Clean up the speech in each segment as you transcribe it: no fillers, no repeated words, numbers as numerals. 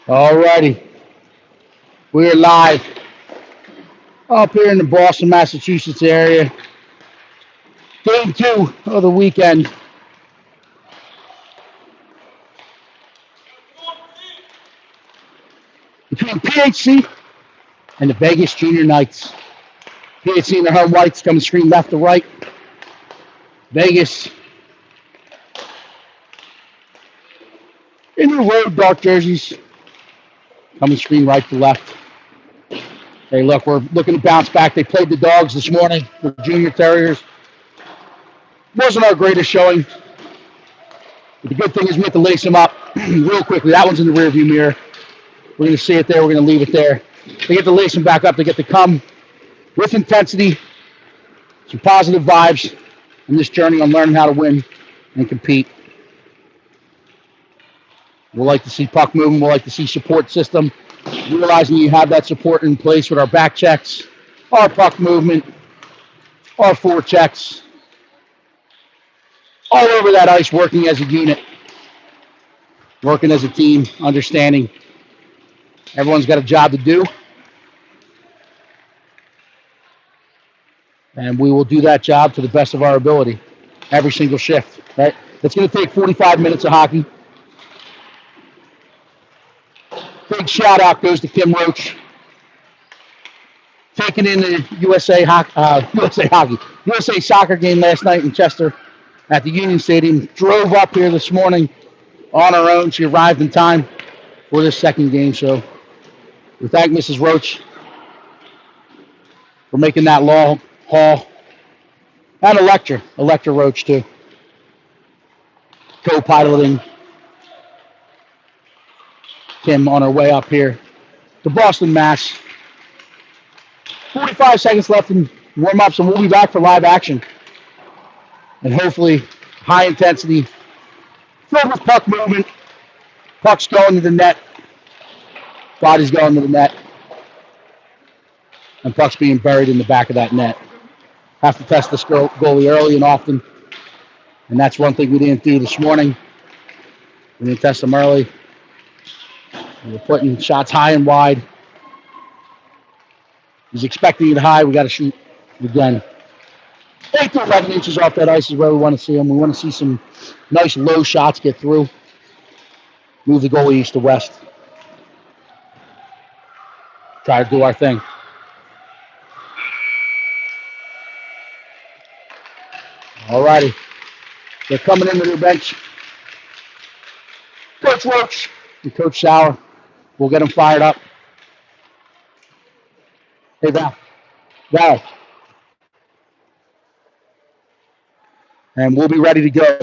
Alrighty, we're live up here in the Boston, Massachusetts area. Game 2 of the weekend. Between PHC and the Vegas Junior Knights. PHC in their home whites coming screen left to right. Vegas in the road dark jerseys coming screen right to left. Hey, look, we're looking to bounce back. They played the Dogs this morning, the Junior Terriers. Wasn't our greatest showing. But the good thing is we have to lace them up real quickly. That one's in the rearview mirror. We're going to see it there. We're going to leave it there. They get to lace them back up. They get to come with intensity, some positive vibes in this journey on learning how to win and compete. We'll like to see puck movement. We'll like to see support system. Realizing you have that support in place with our back checks, our puck movement, our forechecks, all over that ice, working as a unit, working as a team, understanding everyone's got a job to do. And we will do that job to the best of our ability, every single shift, right? It's going to take 45 minutes of hockey. Big shout out goes to Kim Roach, taking in the USA soccer game last night in Chester at the Union Stadium. Drove up here this morning on her own. She arrived in time for this second game. So we thank Mrs. Roach for making that long haul. And Electra Roach too, co-piloting Kim on our way up here to Boston, Mass. 45 seconds left in warm-ups, and we'll be back for live action. And hopefully, high intensity, filled with puck movement. Puck's going to the net. Body's going to the net. And puck's being buried in the back of that net. Have to test this goalie early and often. And that's one thing we didn't do this morning. We didn't test them early. We're putting shots high and wide. He's expecting it high. We got to shoot again. 8 to 11 inches off that ice is where we want to see them. We want to see some nice low shots get through. Move the goalie east to west. Try to do our thing. All righty. They're coming into their bench. Coach Roach and Coach Sauer. We'll get them fired up. Hey, Val. And we'll be ready to go.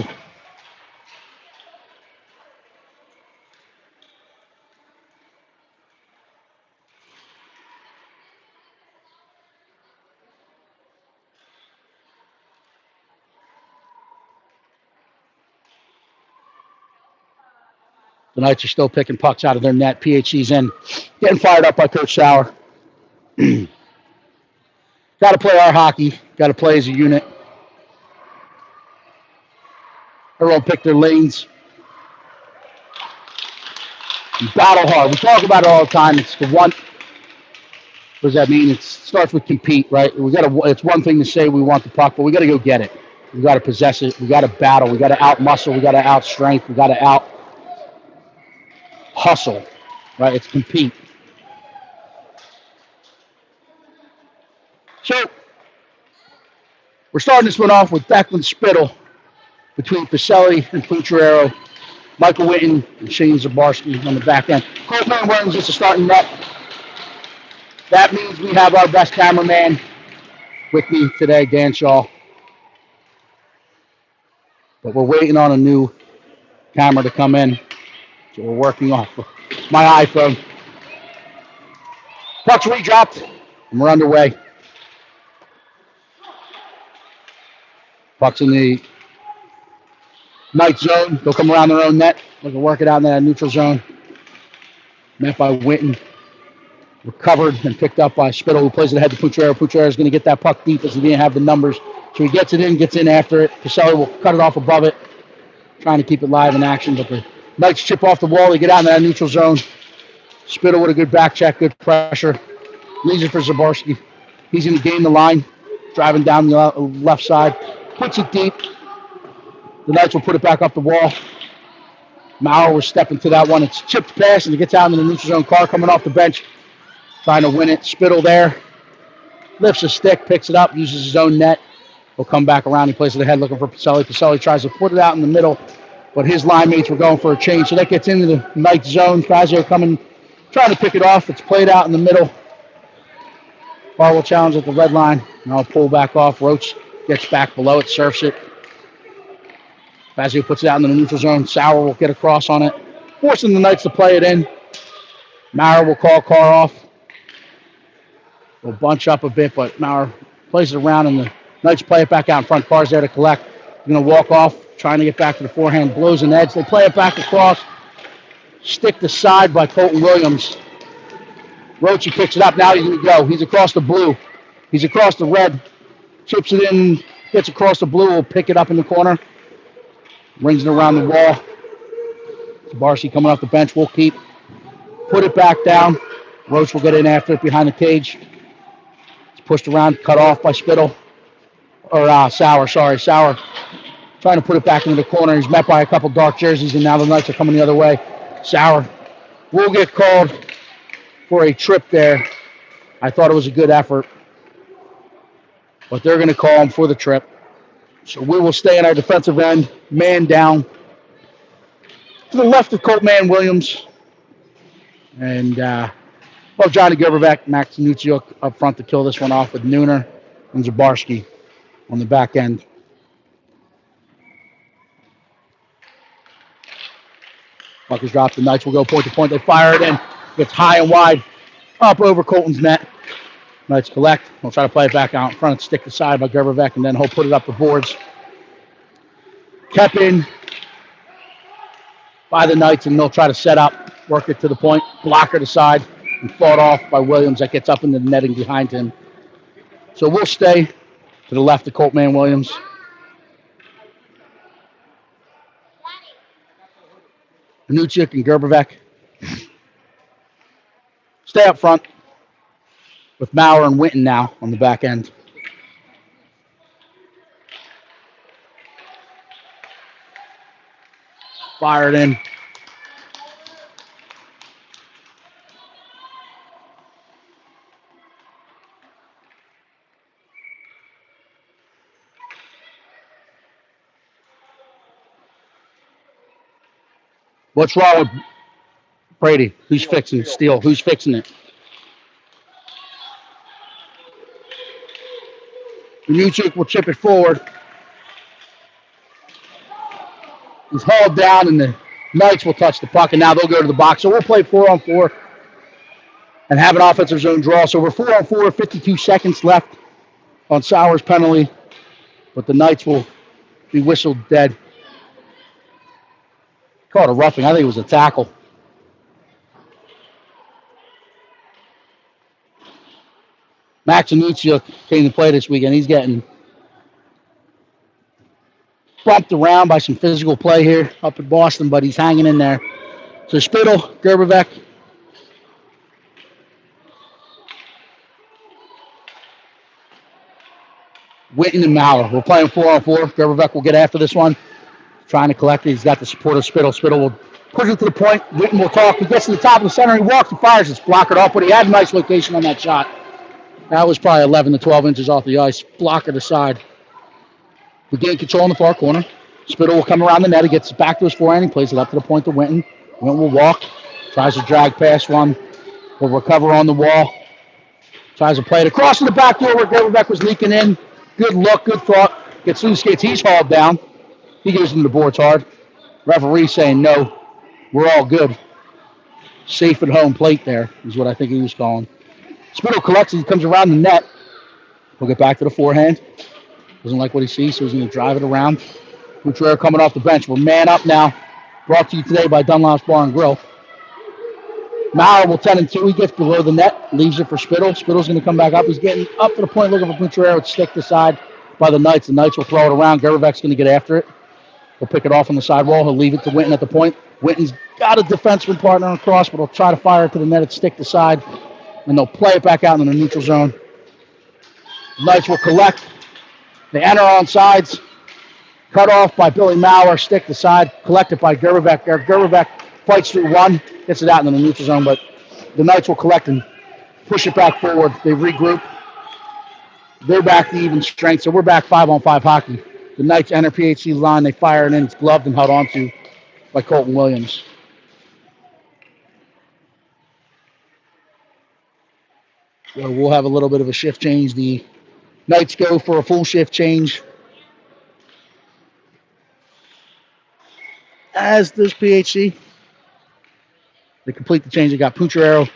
The Knights are still picking pucks out of their net. PHC's in. Getting fired up by Coach Sauer. Got to play our hockey. Got to play as a unit. Everyone pick their lanes. And battle hard. We talk about it all the time. It's the one. What does that mean? It starts with compete, right? It's one thing to say we want the puck, but we got to go get it. We got to possess it. We got to battle. We got to out muscle. We got to out strength. We got to out hustle, right? It's compete. So we're starting this one off with Declan Spittle between Pacelli and Pucciarero, Michael Witten and Shane Zabarski on the back end. Coleman Williams is the starting net. That means we have our best cameraman with me today, Dan Shaw. But we're waiting on a new camera to come in. So we're working off my iPhone. Puck's re-dropped, and we're underway. Puck's in the night zone. They'll come around their own net. They can work it out in that neutral zone. Met by Winton. Recovered and picked up by Spittle, who plays it ahead to Pucciarello. Pucciarello is going to get that puck deep as he didn't have the numbers. So he gets in after it. Caselli will cut it off above it, trying to keep it live in action. But the Knights chip off the wall. They get out in that neutral zone. Spittle with a good back check, good pressure. Leaves it for Zabarski. He's going to gain the line, driving down the left side. Puts it deep. The Knights will put it back up the wall. Maurer was stepping to that one. It's chipped past, and it gets out into the neutral zone. Carr coming off the bench, trying to win it. Spittle there. Lifts a stick, picks it up, uses his own net. He'll come back around. He plays it ahead looking for Pacelli. Pacelli tries to put it out in the middle, but his line mates were going for a change. So that gets into the Knights zone. Fazio coming, trying to pick it off. It's played out in the middle. Carr will challenge at the red line, and I'll pull back off. Roach gets back below it, surfs it. Fazio puts it out in the neutral zone. Sauer will get across on it, forcing the Knights to play it in. Maurer will call Carr off. We'll bunch up a bit, but Maurer plays it around, and the Knights play it back out in front. Carr's there to collect. Going to walk off, trying to get back to the forehand. Blows an edge. They play it back across. Stick to side by Colton Williams. Roche picks it up. Now he's going to go. He's across the blue. He's across the red. Chips it in. Gets across the blue. Will pick it up in the corner. Rings it around the wall. Barcy coming off the bench. Will keep. Put it back down. Roach will get in after it behind the cage. It's pushed around, cut off by Spittle. Or Sauer, sorry. Sauer trying to put it back into the corner. He's met by a couple dark jerseys, and now the Knights are coming the other way. Sauer will get called for a trip there. I thought it was a good effort, but they're going to call him for the trip. So we will stay in our defensive end, man down. To the left of Coltman Williams. And Johnny Gerberbeck, Max Nuccio up front to kill this one off with Nooner and Zabarski on the back end. Puck is dropped. The Knights will go point to point. They fire it in. Gets high and wide up over Colton's net. Knights collect. We'll try to play it back out in front. Stick aside by Gerberbeck, and then he'll put it up the boards. Kept in by the Knights, and they'll try to set up, work it to the point, blocker to side, and fought off by Williams. That gets up into the netting behind him. So we'll stay to the left of Coltman Williams. Nuccic and Gerberbeck stay up front with Maurer and Winton now on the back end. Fired in. What's wrong with Brady? Who's fixing Steele? Who's fixing it? Nuccic will chip it forward. He's hauled down, and the Knights will touch the puck, and now they'll go to the box. So we'll play 4-on-4 and have an offensive zone draw. So we're 4-on-4, 52 seconds left on Sauer's penalty, but the Knights will be whistled dead. Called a roughing. I think it was a tackle. Max Anuccio came to play this weekend. He's getting bumped around by some physical play here up in Boston, but he's hanging in there. So Spittle, Gerberbeck. Winton and Maurer. We're playing 4-on-4. Gerberbeck will get after this one. Trying to collect it. He's got the support of Spittle. Spittle will push it to the point. Winton will talk. He gets to the top of the center. He walks and fires. It's blocked off, but he had a nice location on that shot. That was probably 11 to 12 inches off the ice. Blocker to side. We gain control in the far corner. Spittle will come around the net. He gets back to his forehand. He plays it up to the point to Winton. Winton will walk. Tries to drag past one. Will recover on the wall. Tries to play it across to the back door where Gerberbeck was leaking in. Good look, good thought. Gets loose skates. He's hauled down. He goes into the boards hard. Referee saying no. We're all good. Safe at home plate there is what I think he was calling. Spittle collects it. He comes around the net. He'll get back to the forehand. Doesn't like what he sees, so he's going to drive it around. Couturier coming off the bench. We're man up now. Brought to you today by Dunlop's Bar and Grill. Maurer will 10-2. He gets below the net. Leaves it for Spittle. Spittle's going to come back up. He's getting up to the point looking for Couturier. It's stick to side by the Knights. The Knights will throw it around. Gerberbeck's going to get after it. He'll pick it off on the sidewall. He'll leave it to Winton at the point. Winton's got a defenseman partner across, but he'll try to fire it to the net. It's stick to side, and they'll play it back out in the neutral zone. The Knights will collect. They enter on sides. Cut off by Billy Maurer. Stick to side. Collected by Gerberbeck. Gerberbeck fights through one. Gets it out in the neutral zone, but the Knights will collect and push it back forward. They regroup. They're back to even strength, so we're back 5-on-5 hockey. The Knights enter PHC line. They fire it in. It's gloved and held onto by Colton Williams. So we'll have a little bit of a shift change. The Knights go for a full shift change. As does PHC. They complete the change. They got Pucciarello,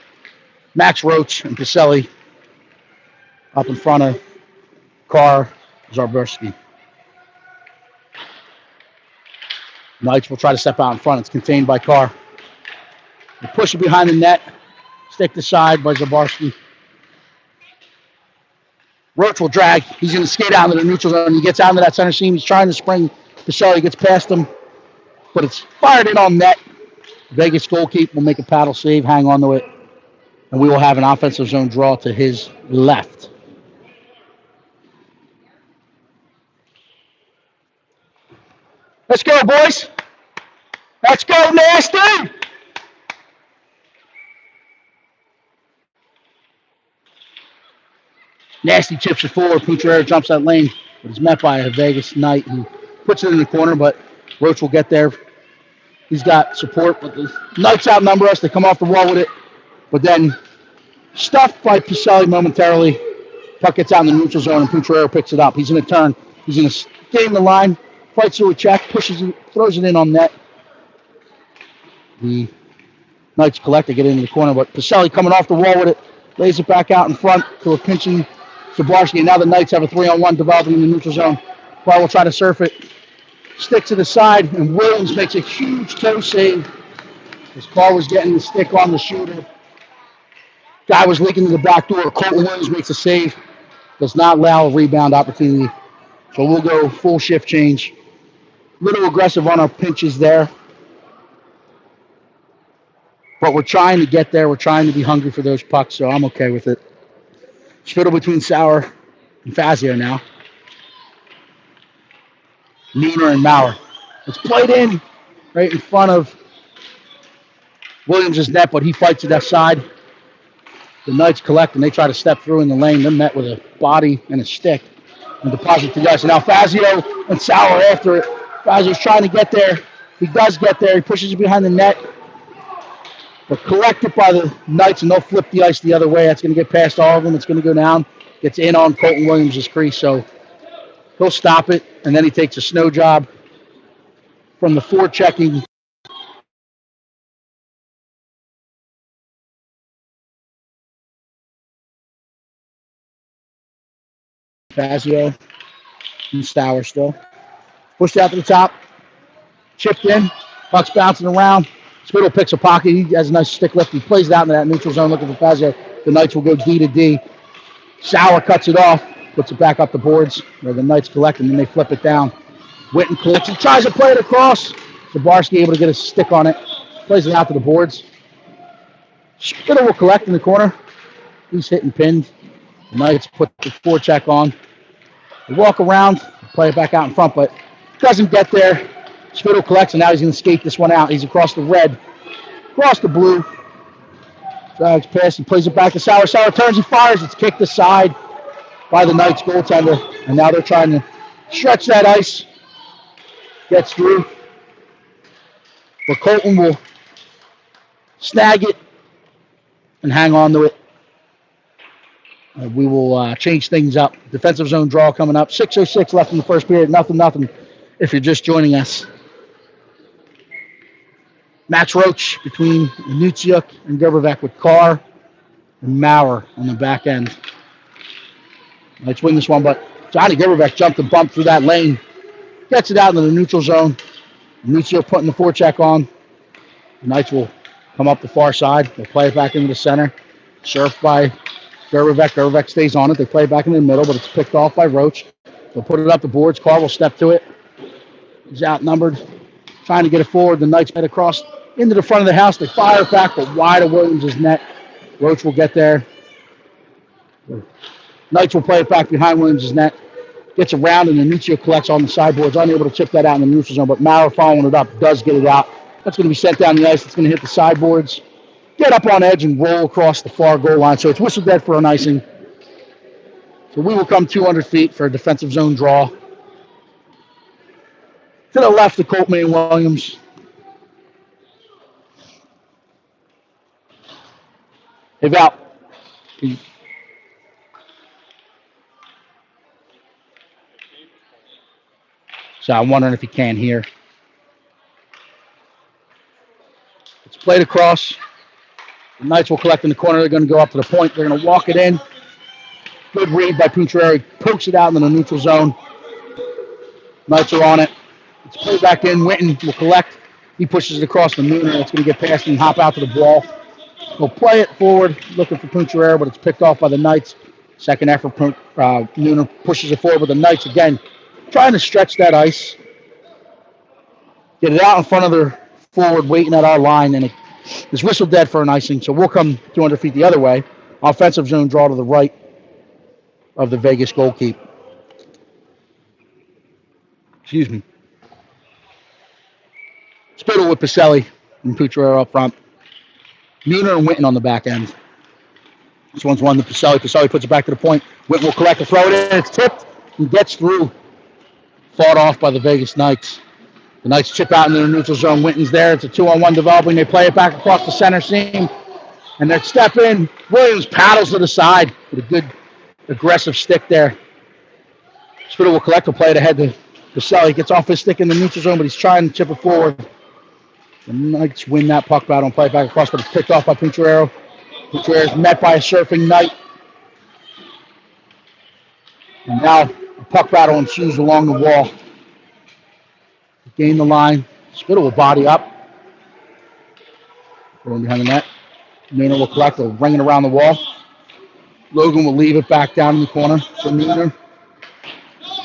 Max Roach, and Pacelli up in front of Carr, Zarberski. Knights will try to step out in front. It's contained by Carr. They push it behind the net. Stick to side by Zarberski. Roach will drag. He's going to skate out into the neutral zone. He gets out into that center seam. He's trying to spring Pacelli. He gets past him, but it's fired in on net. Vegas goalkeeper will make a paddle save, hang on to it, and we will have an offensive zone draw to his left. Let's go, boys. Let's go, Nasty. Nasty chips it forward. Pucciarello jumps that lane, but is met by a Vegas Knight who puts it in the corner, but Roach will get there. He's got support, but the Knights outnumber us. They come off the wall with it, but then stuffed by Pacelli momentarily. Puck gets out in the neutral zone, and Pucciarello picks it up. He's going to turn. He's going to gain the line, fights through a check, pushes it, throws it in on net. The Knights collect. They get into the corner, but Pacelli coming off the wall with it, lays it back out in front to a pinching Zabarski. And now the Knights have a 3-on-1 developing in the neutral zone. Carr will try to surf it. Stick to the side, and Williams makes a huge toe save. As Carr was getting the stick on the shooter. Guy was leaking to the back door. Colton Williams makes a save. Does not allow a rebound opportunity. So we'll go full shift change. A little aggressive on our pinches there. But we're trying to get there. We're trying to be hungry for those pucks, so I'm okay with it. Spittle between Sauer and Fazio now. Nooner and Maurer. It's played in right in front of Williams' net, but he fights it that side. The Knights collect, and they try to step through in the lane. They're met with a body and a stick and deposit to the ice. And now Fazio and Sauer after it. Fazio's trying to get there. He does get there. He pushes it behind the net. But collected by the Knights, and they'll flip the ice the other way. That's going to get past all of them. It's going to go down. Gets in on Colton Williams' crease, so he'll stop it, and then he takes a snow job from the forechecking. Fazio and Sauer still. Pushed out to the top. Chipped in. Puck's bouncing around. Spittle picks a pocket. He has a nice stick lift. He plays it out into that neutral zone looking for Fazio. The Knights will go D to D. Sauer cuts it off. Puts it back up the boards where the Knights collect, and then they flip it down. Winton collects and tries to play it across. Zabarski able to get a stick on it. Plays it out to the boards. Spittle will collect in the corner. He's hitting pinned. The Knights put the forecheck on. They walk around, play it back out in front, but doesn't get there. Spittle collects, and now he's going to skate this one out. He's across the red, across the blue. Drags past, he plays it back to Sauer. Sauer turns, he fires. It's kicked aside by the Knights goaltender, and now they're trying to stretch that ice. Gets through. But Colton will snag it and hang on to it. We will change things up. Defensive zone draw coming up. 6:06 left in the first period. Nothing. If you're just joining us. Match Roach between Nutsiuk and Gerbervec with Carr and Maurer on the back end. Let's win this one, but Johnny Gerbervec jumped and bumped through that lane. Gets it out into the neutral zone. Nutsiuk putting the forecheck on. The Knights will come up the far side. They'll play it back into the center. Surfed by Gerbervec. Gerbervec stays on it. They play it back in the middle, but it's picked off by Roach. They'll put it up the boards. Carr will step to it. He's outnumbered. Trying to get it forward. The Knights head across into the front of the house. They fire it back, but wide of Williams' net. Roach will get there. Knights will play it back behind Williams' net. Gets around, and Nutsiuk collects on the sideboards. Unable to chip that out in the neutral zone, but Maurer following it up does get it out. That's going to be sent down the ice. It's going to hit the sideboards. Get up on edge and roll across the far goal line. So it's whistled dead for an icing. So we will come 200 feet for a defensive zone draw. To the left of Coltman and Williams. Hey, Val. So I'm wondering if he can hear. It's played across. The Knights will collect in the corner. They're going to go up to the point. They're going to walk it in. Good read by Pucciarelli. He pokes it out into the neutral zone. Knights are on it. It's played back in. Winton will collect. He pushes it across the Nooner. It's going to get past and hop out to the ball. They'll play it forward, looking for Pucciarelli, but it's picked off by the Knights. Second effort, Nooner pushes it forward with the Knights again, trying to stretch that ice. Get it out in front of their forward, waiting at our line, and it's whistled dead for an icing. So we'll come 200 feet the other way. Offensive zone draw to the right of the Vegas goalkeep. Excuse me. Spittle with Pacelli and Pucciarelli up front. Nooner and Winton on the back end. This one's won to Pacelli. Pacelli puts it back to the point. Winton will collect the throw it in. It's tipped and gets through. Fought off by the Vegas Knights. The Knights chip out into the neutral zone. Winton's there. It's a 2-on-1 developing. They play it back across the center seam. And they step in. Williams paddles to the side with a good aggressive stick there. Spittle will collect. Will play it ahead to Pacelli. Gets off his stick in the neutral zone, but he's trying to chip it forward. The Knights win that puck battle and play it back across, but it's picked off by Pucciarelli. Pucciarelli is met by a surfing Knight. And now the puck battle ensues along the wall. Gain the line. Spittle will body up. Going behind the net. Nooner will collect. They'll ring it around the wall. Logan will leave it back down in the corner for Nooner.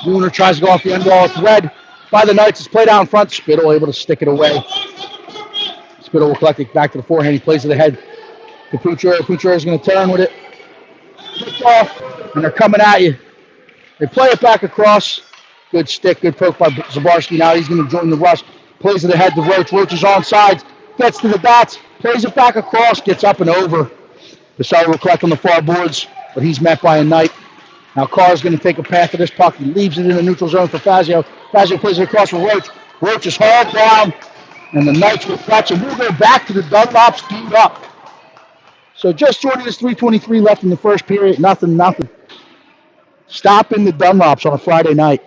Nooner tries to go off the end wall. It's read by the Knights. It's played out in front. Spittle able to stick it away. Spittle will collect it back to the forehand. He plays it ahead to Pucciarelli. Pucciarelli is going to turn with it. Kicked off, and they're coming at you. They play it back across. Good stick, good poke by Zabarski. Now he's going to join the rush. Plays it ahead to Roach. Roach is on sides. Gets to the dots. Plays it back across. Gets up and over. Pacelli will collect on the far boards, but he's met by a Knight. Now Carr's going to take a path to this puck. He leaves it in the neutral zone for Fazio. Fazio plays it across for Roach. Roach is hauled down, and the Knights will catch him. We'll go back to the Dunlops queued up. So just joining us, 3:23 left in the first period. Nothing. Stop in the Dunlops on a Friday night.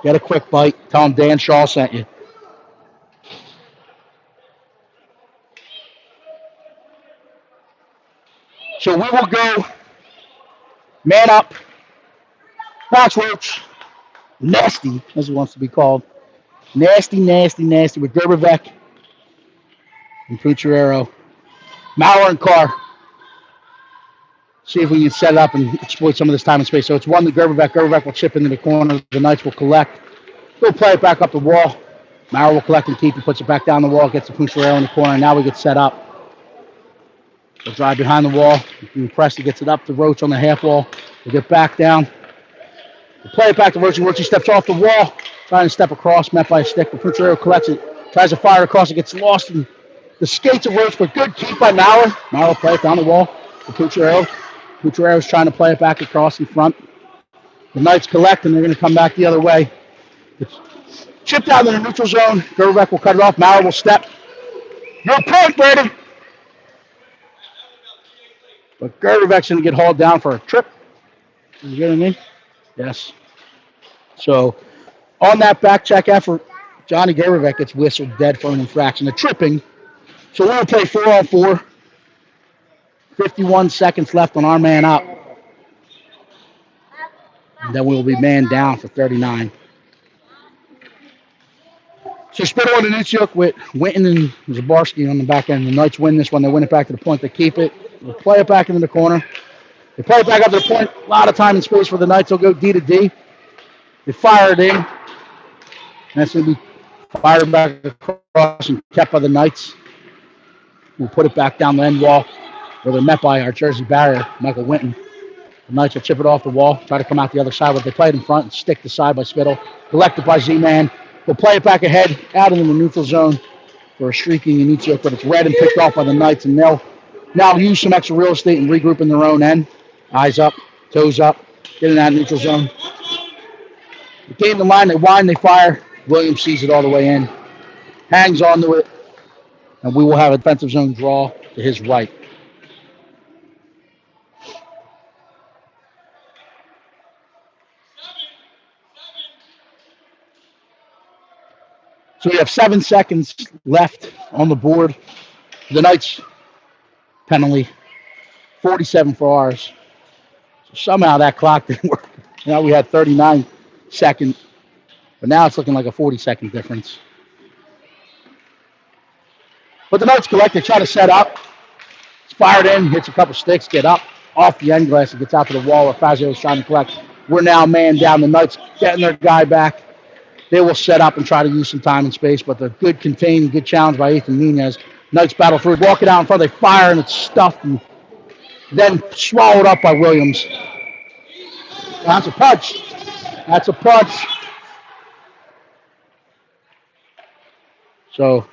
Get a quick bite. Tell them Dan Shaw sent you. So we will go man up. Max Roach. Nasty, as he wants to be called. Nasty with Gerbervec and Pucciarelli. Maurer and Carr. See if we can set it up and exploit some of this time and space. So it's one to Gerbervec. Gerbervec will chip into the corner. The Knights will collect. They'll play it back up the wall. Maurer will collect and keep. He puts it back down the wall. Gets the Pucciarelli in the corner. Now we get set up. They'll drive behind the wall. Presti gets it up to Roach on the half wall. They get back down. They play it back to Roach. Roach steps off the wall. Trying to step across. Met by a stick. The Pucciarelli collects it. Tries to fire across. It gets lost in the skates of Roach, but good keep by Maurer. Maurer will play it down the wall to Pucciarelli. Pucciarelli is trying to play it back across in front. The Knights collect, and they're going to come back the other way. It's chipped out in the neutral zone. Gerbervec will cut it off. Maurer will step. No point, Brady. But Gervek's going to get hauled down for a trip. You get what I mean? Yes. So on that back check effort, Johnny Gervek gets whistled dead for an infraction, a tripping. So we'll play 4-on-4. 51 seconds left on our man up. And then we'll be man down for 39. So Spittle and Anichuk with Winton and Zabarski on the back end. The Knights win this one. They win it back to the point. They keep it. They'll play it back into the corner. They play it back up to the point. A lot of time and space for the Knights. They'll go D to D. They fire it in. And that's going to be fired back across and kept by the Knights. We'll put it back down the end wall where they're met by our Jersey barrier, Michael Winton. The Knights will chip it off the wall, try to come out the other side, but they play it in front and stick the side by Spittle. Collected by Z-Man. We'll play it back ahead, out into the neutral zone for a streaking Anichuk, but it's read and picked off by the Knights, and they'll now use some extra real estate and regroup in their own end. Eyes up, toes up, get in that neutral zone. They gain the line, they wind, they fire. Williams sees it all the way in, hangs onto it, and we will have a defensive zone draw to his right. So we have 7 seconds left on the board. The Knights penalty, 47 for ours. So somehow that clock didn't work. Now we had 39 seconds, but now it's looking like a 40-second difference. But the Knights collect, they try to set up. It's fired in, hits a couple sticks, get up off the end glass and gets out to the wall where Fazio is trying to collect. We're now man down. The Knights getting their guy back. They will set up and try to use some time and space, but the good contained, good challenge by Ethan Nunez. Knights battle through, walk it out in front, they fire, and it's stuffed and then swallowed up by Williams. That's a punch. That's a punch. So,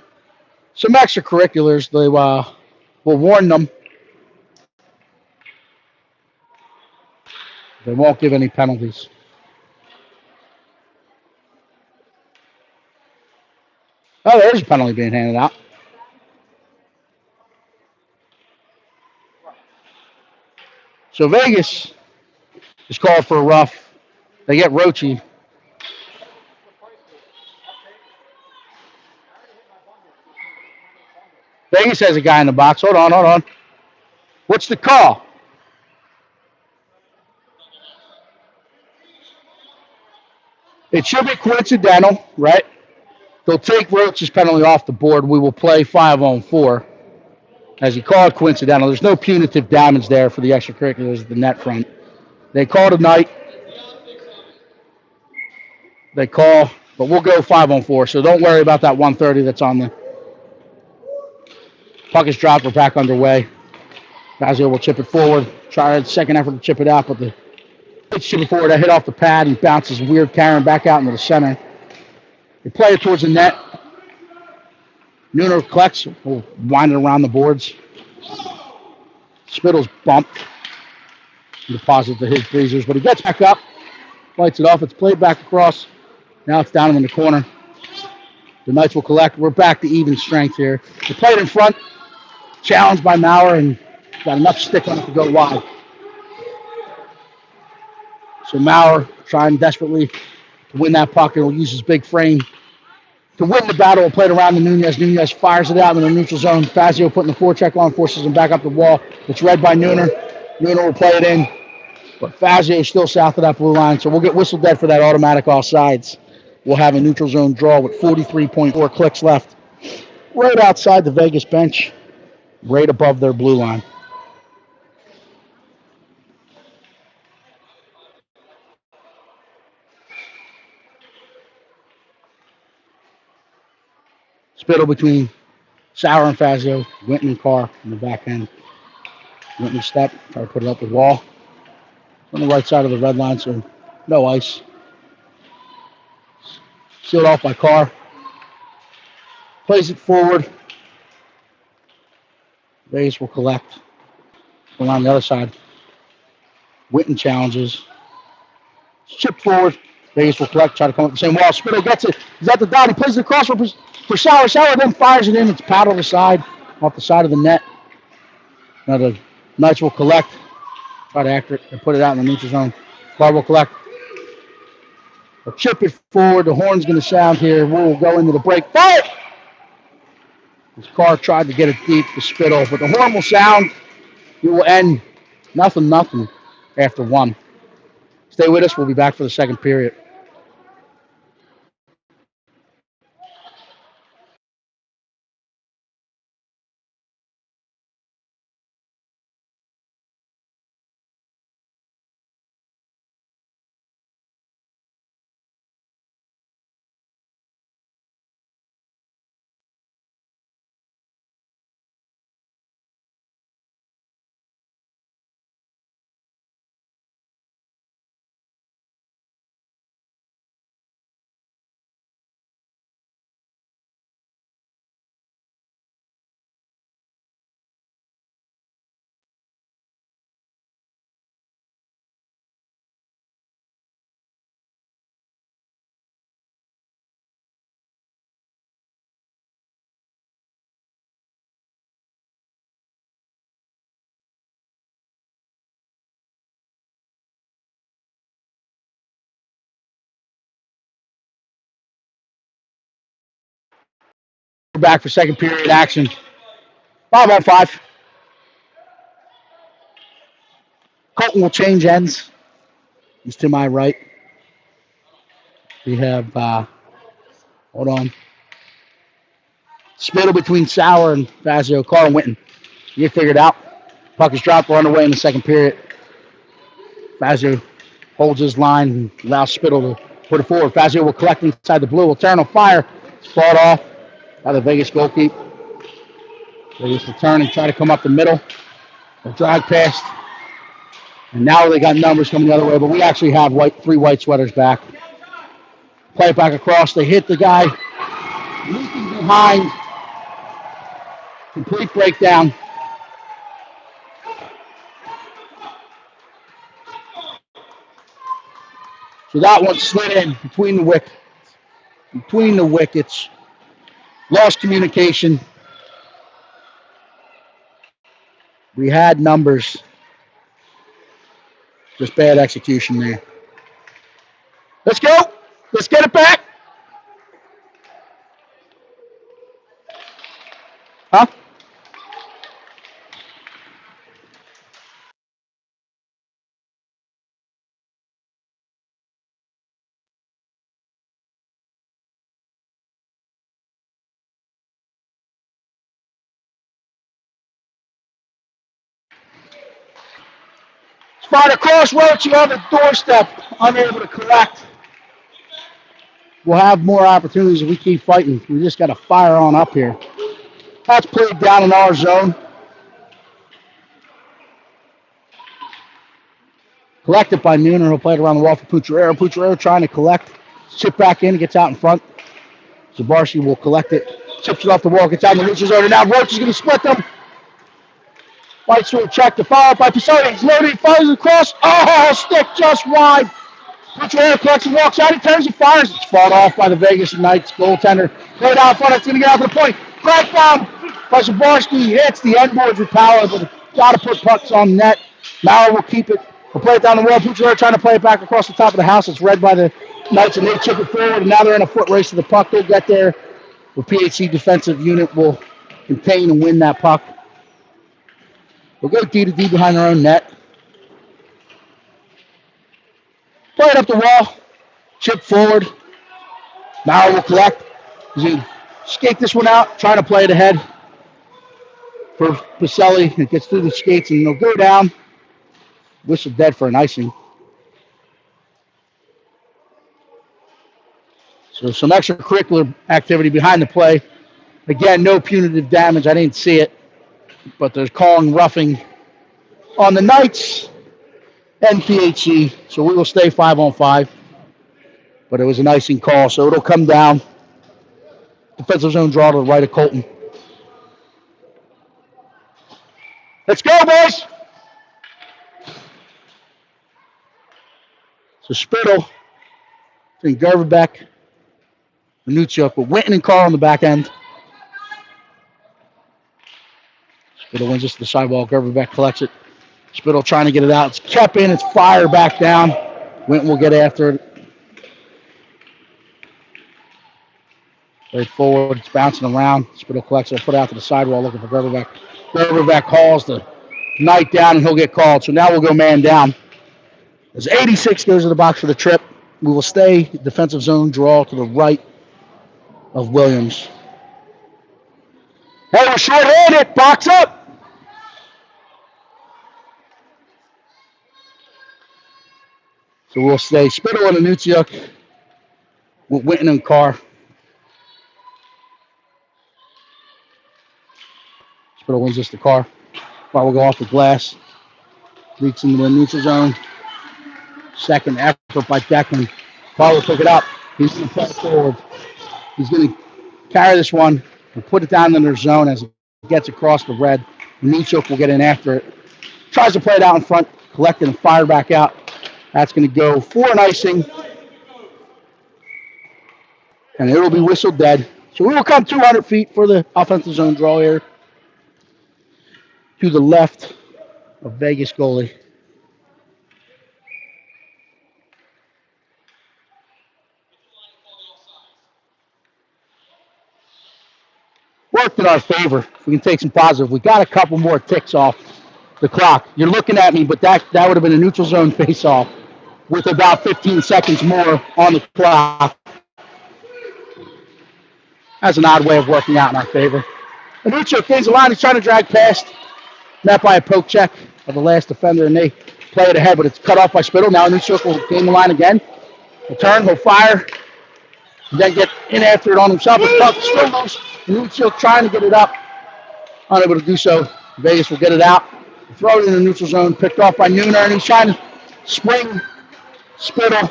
some extracurriculars, they will warn them. They won't give any penalties. Oh, there's a penalty being handed out. So Vegas is called for a rough. They get Roachy. Vegas has a guy in the box. Hold on. What's the call? It should be coincidental, right? They'll take Roach's penalty off the board. We will play 5-on-4. As he called coincidental, there's no punitive damage there for the extracurriculars at the net front. They call tonight. They call, but we'll go 5-on-4. So don't worry about that 130 that's on the puck is dropped. We're back underway. Fazio will chip it forward. Try a second effort to chip it out, but the chip it forward. I hit off the pad. He bounces weird Karen back out into the center. They play it towards the net. Nooner collects. We'll wind it around the boards. Spittle's bumped. Deposit to his breezers, but he gets back up. Lights it off. It's played back across. Now it's down in the corner. The Knights will collect. We're back to even strength here. They play it in front. Challenged by Maurer and got enough stick on it to go wide. So Maurer trying desperately to win that puck, and will use his big frame to win the battle. Will play it around to Nunez. Nunez fires it out in the neutral zone. Fazio putting the forecheck on, forces him back up the wall. It's read by Nooner. Nooner will play it in, but Fazio is still south of that blue line, so we'll get whistled dead for that automatic offsides. We'll have a neutral zone draw with 43.4 clicks left, right outside the Vegas bench, right above their blue line. Spittle between Sauer and Fazio, Winton and Carr in the back end. Winton step, try to put it up the wall. On the right side of the red line, so no ice. Sealed off by Carr. Plays it forward. Vegas will collect. Around the other side. Winton challenges. Chip forward. Vegas will collect, try to come up the same wall. Spittle gets it. He's at the dot. He plays it across for Sauer. Sauer then fires it in. It's paddled aside, off the side of the net. Another Knights will collect. Try to accurate and put it out in the neutral zone. Bar will collect. We'll chip it forward. The horn's going to sound here. We'll go into the break. Fire! This car tried to get it deep to Spittle, but the horn will sound. We will end 0-0 after 1. Stay with us. We'll be back for the second period. We're back for second period action. 5-on-5. Colton will change ends. He's to my right. We have, hold on, Spittle between Sauer and Fazio. Carl Winton. You figured out. Puck is dropped. We're underway in the second period. Fazio holds his line and allows Spittle to put it forward. Fazio will collect inside the blue. Will turn on fire. It's fought off by the Vegas goalkeeper. Vegas will turn and try to come up the middle. They'll drag past. And now they got numbers coming the other way, but we actually have three white sweaters back. Play it back across. They hit the guy. Leaking behind. Complete breakdown. So that one slid in between the wickets. Lost communication. We had numbers. Just bad execution there. Let's go. Let's get it back. Huh? Spot across roads, you have a doorstep, unable to collect. We'll have more opportunities if we keep fighting. We just got to fire on up here. That's played down in our zone. Collected by Nooner. He'll play it around the wall for Pucciarero. Pucciarero trying to collect. Chip back in, gets out in front. Zabarski will collect it. Chips it off the wall, gets out in the neutral zone. And now Roach is going to split them. Fights through a check to follow up by Pisoni. He's loaded, fires across. Oh, stick just wide. Pucciarero collects and walks out. He turns and fires. It's fought off by the Vegas Knights goaltender. Played out front. It's going to get out to the point. Crack down by Zabarski. Hits the end boards with power, but got to put pucks on net. Maurer will keep it. We'll play it down the wall. Pucciarero trying to play it back across the top of the house. It's read by the Knights, and they chip it forward, and now they're in a foot race to the puck. They'll get there. The PHC defensive unit will contain and win that puck. We'll go D to D behind their own net. Play it up the wall. Chip forward. Maurer will collect. He's going to skate this one out, trying to play it ahead for Pacelli. It gets through the skates, and they'll go down. Whistle dead for an icing. So some extracurricular activity behind the play. Again, no punitive damage. I didn't see it. But they're calling roughing on the Knights and PHC. So we will stay 5-on-5. But it was an icing call, so it'll come down. Defensive zone draw to the right of Colton. Let's go, boys! So Spittle, Gerverbeck, Minuchuk, with Winton and Carl on the back end. Spittle wins this to the sidewall. Gerverbeck collects it. Spittle trying to get it out. It's kept in. It's fired back down. Winton will get after it. Right forward. It's bouncing around. Spittle collects it. Put it out to the sidewall looking for Gerberbeck. Gerberbeck hauls the Knight down, and he'll get called. So now we'll go man down. As 86 goes to the box for the trip, we will stay defensive zone draw to the right of Williams. Hey, we're short-handed. Box up. So we'll stay Spittle and Anutsiuk with Winton and Carr. Spittle wins this to Carr. Carr will go off the glass. Leaks into the neutral zone. Second effort by Declan. Carr will pick it up. He's going to play forward. He's going to carry this one and put it down in their zone as it gets across the red. Anutsiuk will get in after it. Tries to play it out in front, collect it and fire back out. That's going to go for an icing. And it will be whistled dead. So we will come 200 feet for the offensive zone draw here. To the left of Vegas goalie. Worked in our favor. If we can take some positive. We got a couple more ticks off the clock. You're looking at me, but that would have been a neutral zone face-off with about 15 seconds more on the clock. That's an odd way of working out in our favor. Anutsiuk gains the line. He's trying to drag past. Met by a poke check of the last defender, and they play it ahead, but it's cut off by Spittle. Now Anutsiuk will gain the line again. He'll turn, he'll fire, and then get in after it on himself. It's tough, still loose. Anutsiuk trying to get it up. Unable to do so. Vegas will get it out. Throw it in the neutral zone, picked off by Nooner, and he's trying to spring Spittle.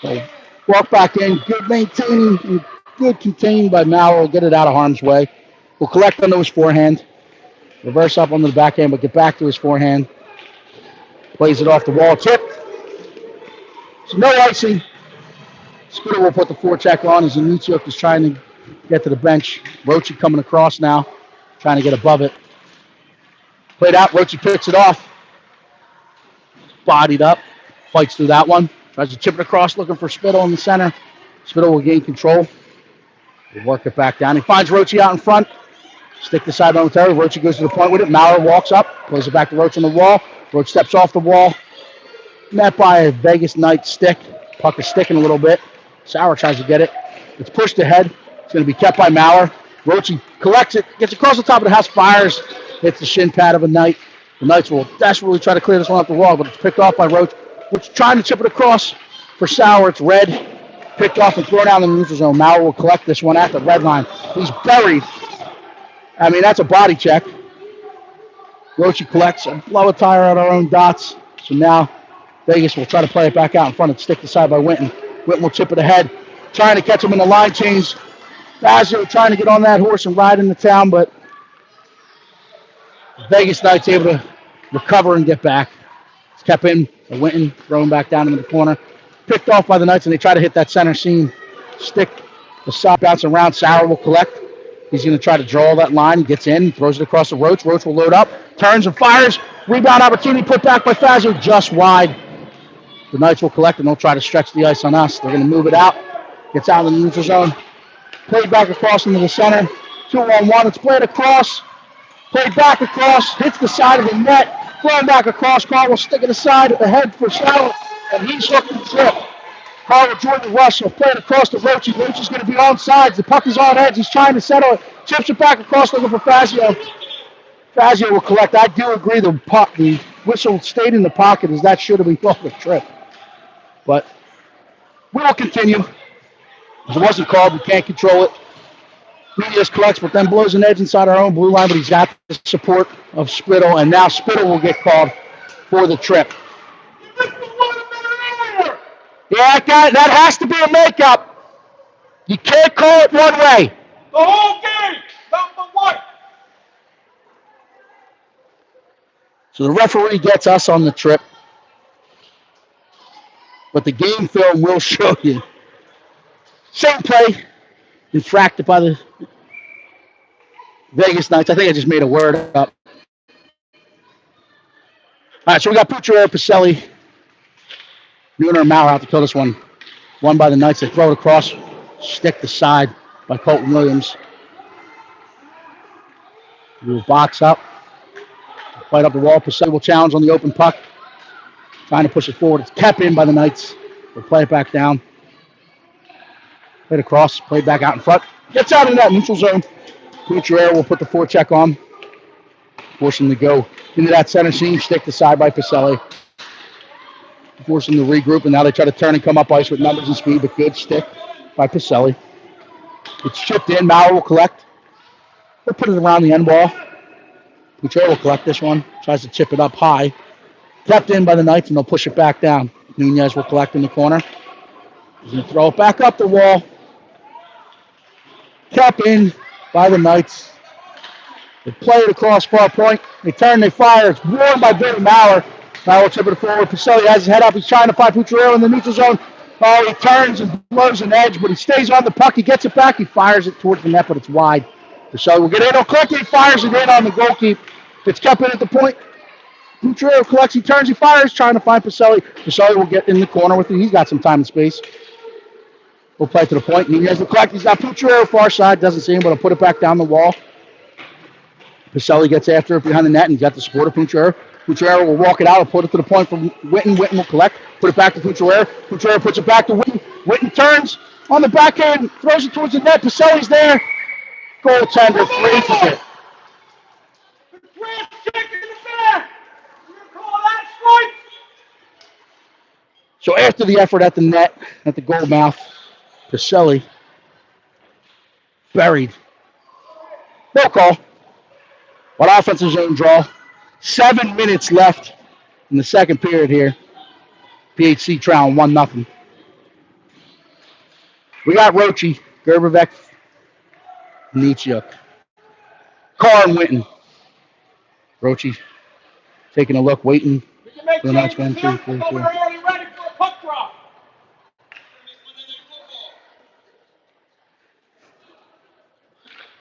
So walk back in, good maintaining, good contained by Maurer. Will get it out of harm's way. Will collect onto his forehand. Reverse up onto the backhand, but get back to his forehand. Plays it off the wall, tip. So no icing. Spittle will put the forecheck on as Anutsiuk is trying to get to the bench. Roche coming across now, trying to get above it. Played out, Roche picks it off. Bodied up, fights through that one. Tries to chip it across, looking for Spittle in the center. Spittle will gain control. He'll work it back down. He finds Roche out in front. Stick the side momentarily. Roche goes to the point with it. Maurer walks up, plays it back to Roche on the wall. Roche steps off the wall. Met by a Vegas Knight stick. Puck is sticking a little bit. Sauer tries to get it. It's pushed ahead. It's going to be kept by Maurer. Roche collects it, gets across the top of the house, fires, hits the shin pad of a Knight. The Knights will desperately try to clear this one off the wall, but it's picked off by Roche. Roche trying to chip it across for Sauer. It's red. Picked off and thrown down in the neutral zone. Maurer will collect this one at the red line. He's buried. I mean, that's a body check. Roche collects a blow a tire at our own dots. So now Vegas will try to play it back out in front and stick the side by Winton. Winton will chip it ahead, trying to catch him in the line change. Fazio trying to get on that horse and ride into town, but Vegas Knights able to recover and get back. It's kept in. Winton throwing back down into the corner. Picked off by the Knights, and they try to hit that center seam. Stick the side bouncing around. Sauer will collect. He's going to try to draw that line. He gets in, throws it across the Roche. Roche will load up, turns and fires. Rebound opportunity put back by Fazio, just wide. The Knights will collect, and they'll try to stretch the ice on us. They're going to move it out. Gets out in the neutral zone. Played back across into the center. 2-on-1. It's played across. Played back across. Hits the side of the net. Thrown back across. Carl will stick it aside at the head for Sauer, and he's hooked and trip. Carl will join the rush. He'll play it across to Roche. Roche is going to be on sides. The puck is on edge. He's trying to settle it. Chips it back across looking for Fazio. Fazio will collect. I do agree the whistle stayed in the pocket as that should have been called a trip. But we will continue. As it wasn't called, we can't control it. Medias collects, but then blows an edge inside our own blue line, but he's got the support of Spittle, and now Spittle will get called for the trip. Yeah, that has to be a makeup. You can't call it one way. The whole game, not the one. So the referee gets us on the trip, but the game film will show you. Same play, infracted by the Vegas Knights. I think I just made a word up. right, so we got Pucciarelli, Pacelli, Nooner, and Maurer out to kill this one. Won by the Knights. They throw it across, stick the side by Colton Williams. We'll box up, fight up the wall. Pacelli will challenge on the open puck, trying to push it forward. It's kept in by the Knights. They'll play it back down. Played across, played back out in front. Gets out of that neutral zone. Pucciarelli will put the forecheck on, force him to go into that center seam, stick the side by Pacelli. Force him to regroup, and now they try to turn and come up ice with numbers and speed, but good stick by Pacelli. It's chipped in. Maurer will collect. They'll put it around the end wall. Pucciarelli will collect this one. Tries to chip it up high. Kept in by the Knights, and they'll push it back down. Nunez will collect in the corner. He's going to throw it back up the wall. Kept in by the Knights. They play it across far point. They turn, they fire. It's won by Billy Maurer. Maurer will tip it forward. Pacelli has his head up. He's trying to find Pucciarelli in the neutral zone. Oh, he turns and blows an edge, but he stays on the puck. He gets it back. He fires it towards the net, but it's wide. Pacelli will get in. He'll collect it. He fires it in on the goalkeeper. It's kept in at the point. Pucciarelli collects. He turns. He fires, trying to find Pacelli. Pacelli will get in the corner with it. He's got some time and space. We'll play to the point. Nunez will collect. He's got Pucciarelli far side. Doesn't see him, but he'll put it back down the wall. Pacelli gets after it behind the net, and he's got the support of Pucciarelli. Pucciarelli will walk it out and put it to the point from Witten. Witten will collect, put it back to Pucciarelli. Pucciarelli puts it back to Witten. Witten turns on the backhand, throws it towards the net. Pacelli's there. Goaltender, 3-0. So after the effort at the net, at the goal mouth, Pacelli buried. No call. What offensive zone draw? 7 minutes left in the second period here. PHC trailing 1-0. We got Roche, Gerbervec, Nietzsche, Carr and Witten. Roche taking a look, waiting for the next 1, 2, 3, 4.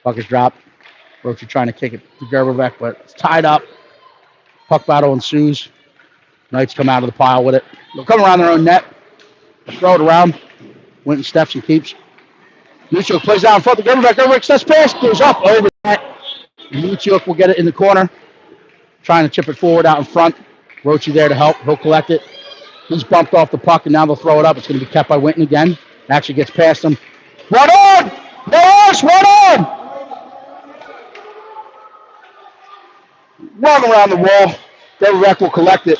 Puck is dropped. Roche trying to kick it to Gerbervec, but it's tied up. Puck battle ensues. Knights come out of the pile with it. They'll come around their own net. Throw it around. Winton steps and keeps. Nietzsche plays down in front of Gerbervec. Gerbervec steps past, goes up over the net. Nietzsche will get it in the corner. Trying to chip it forward out in front. Roche there to help. He'll collect it. He's bumped off the puck, and now they'll throw it up. It's going to be kept by Winton again. Actually gets past him. Run on! Yes, run on! Run around the wall. Gerbervec will collect it.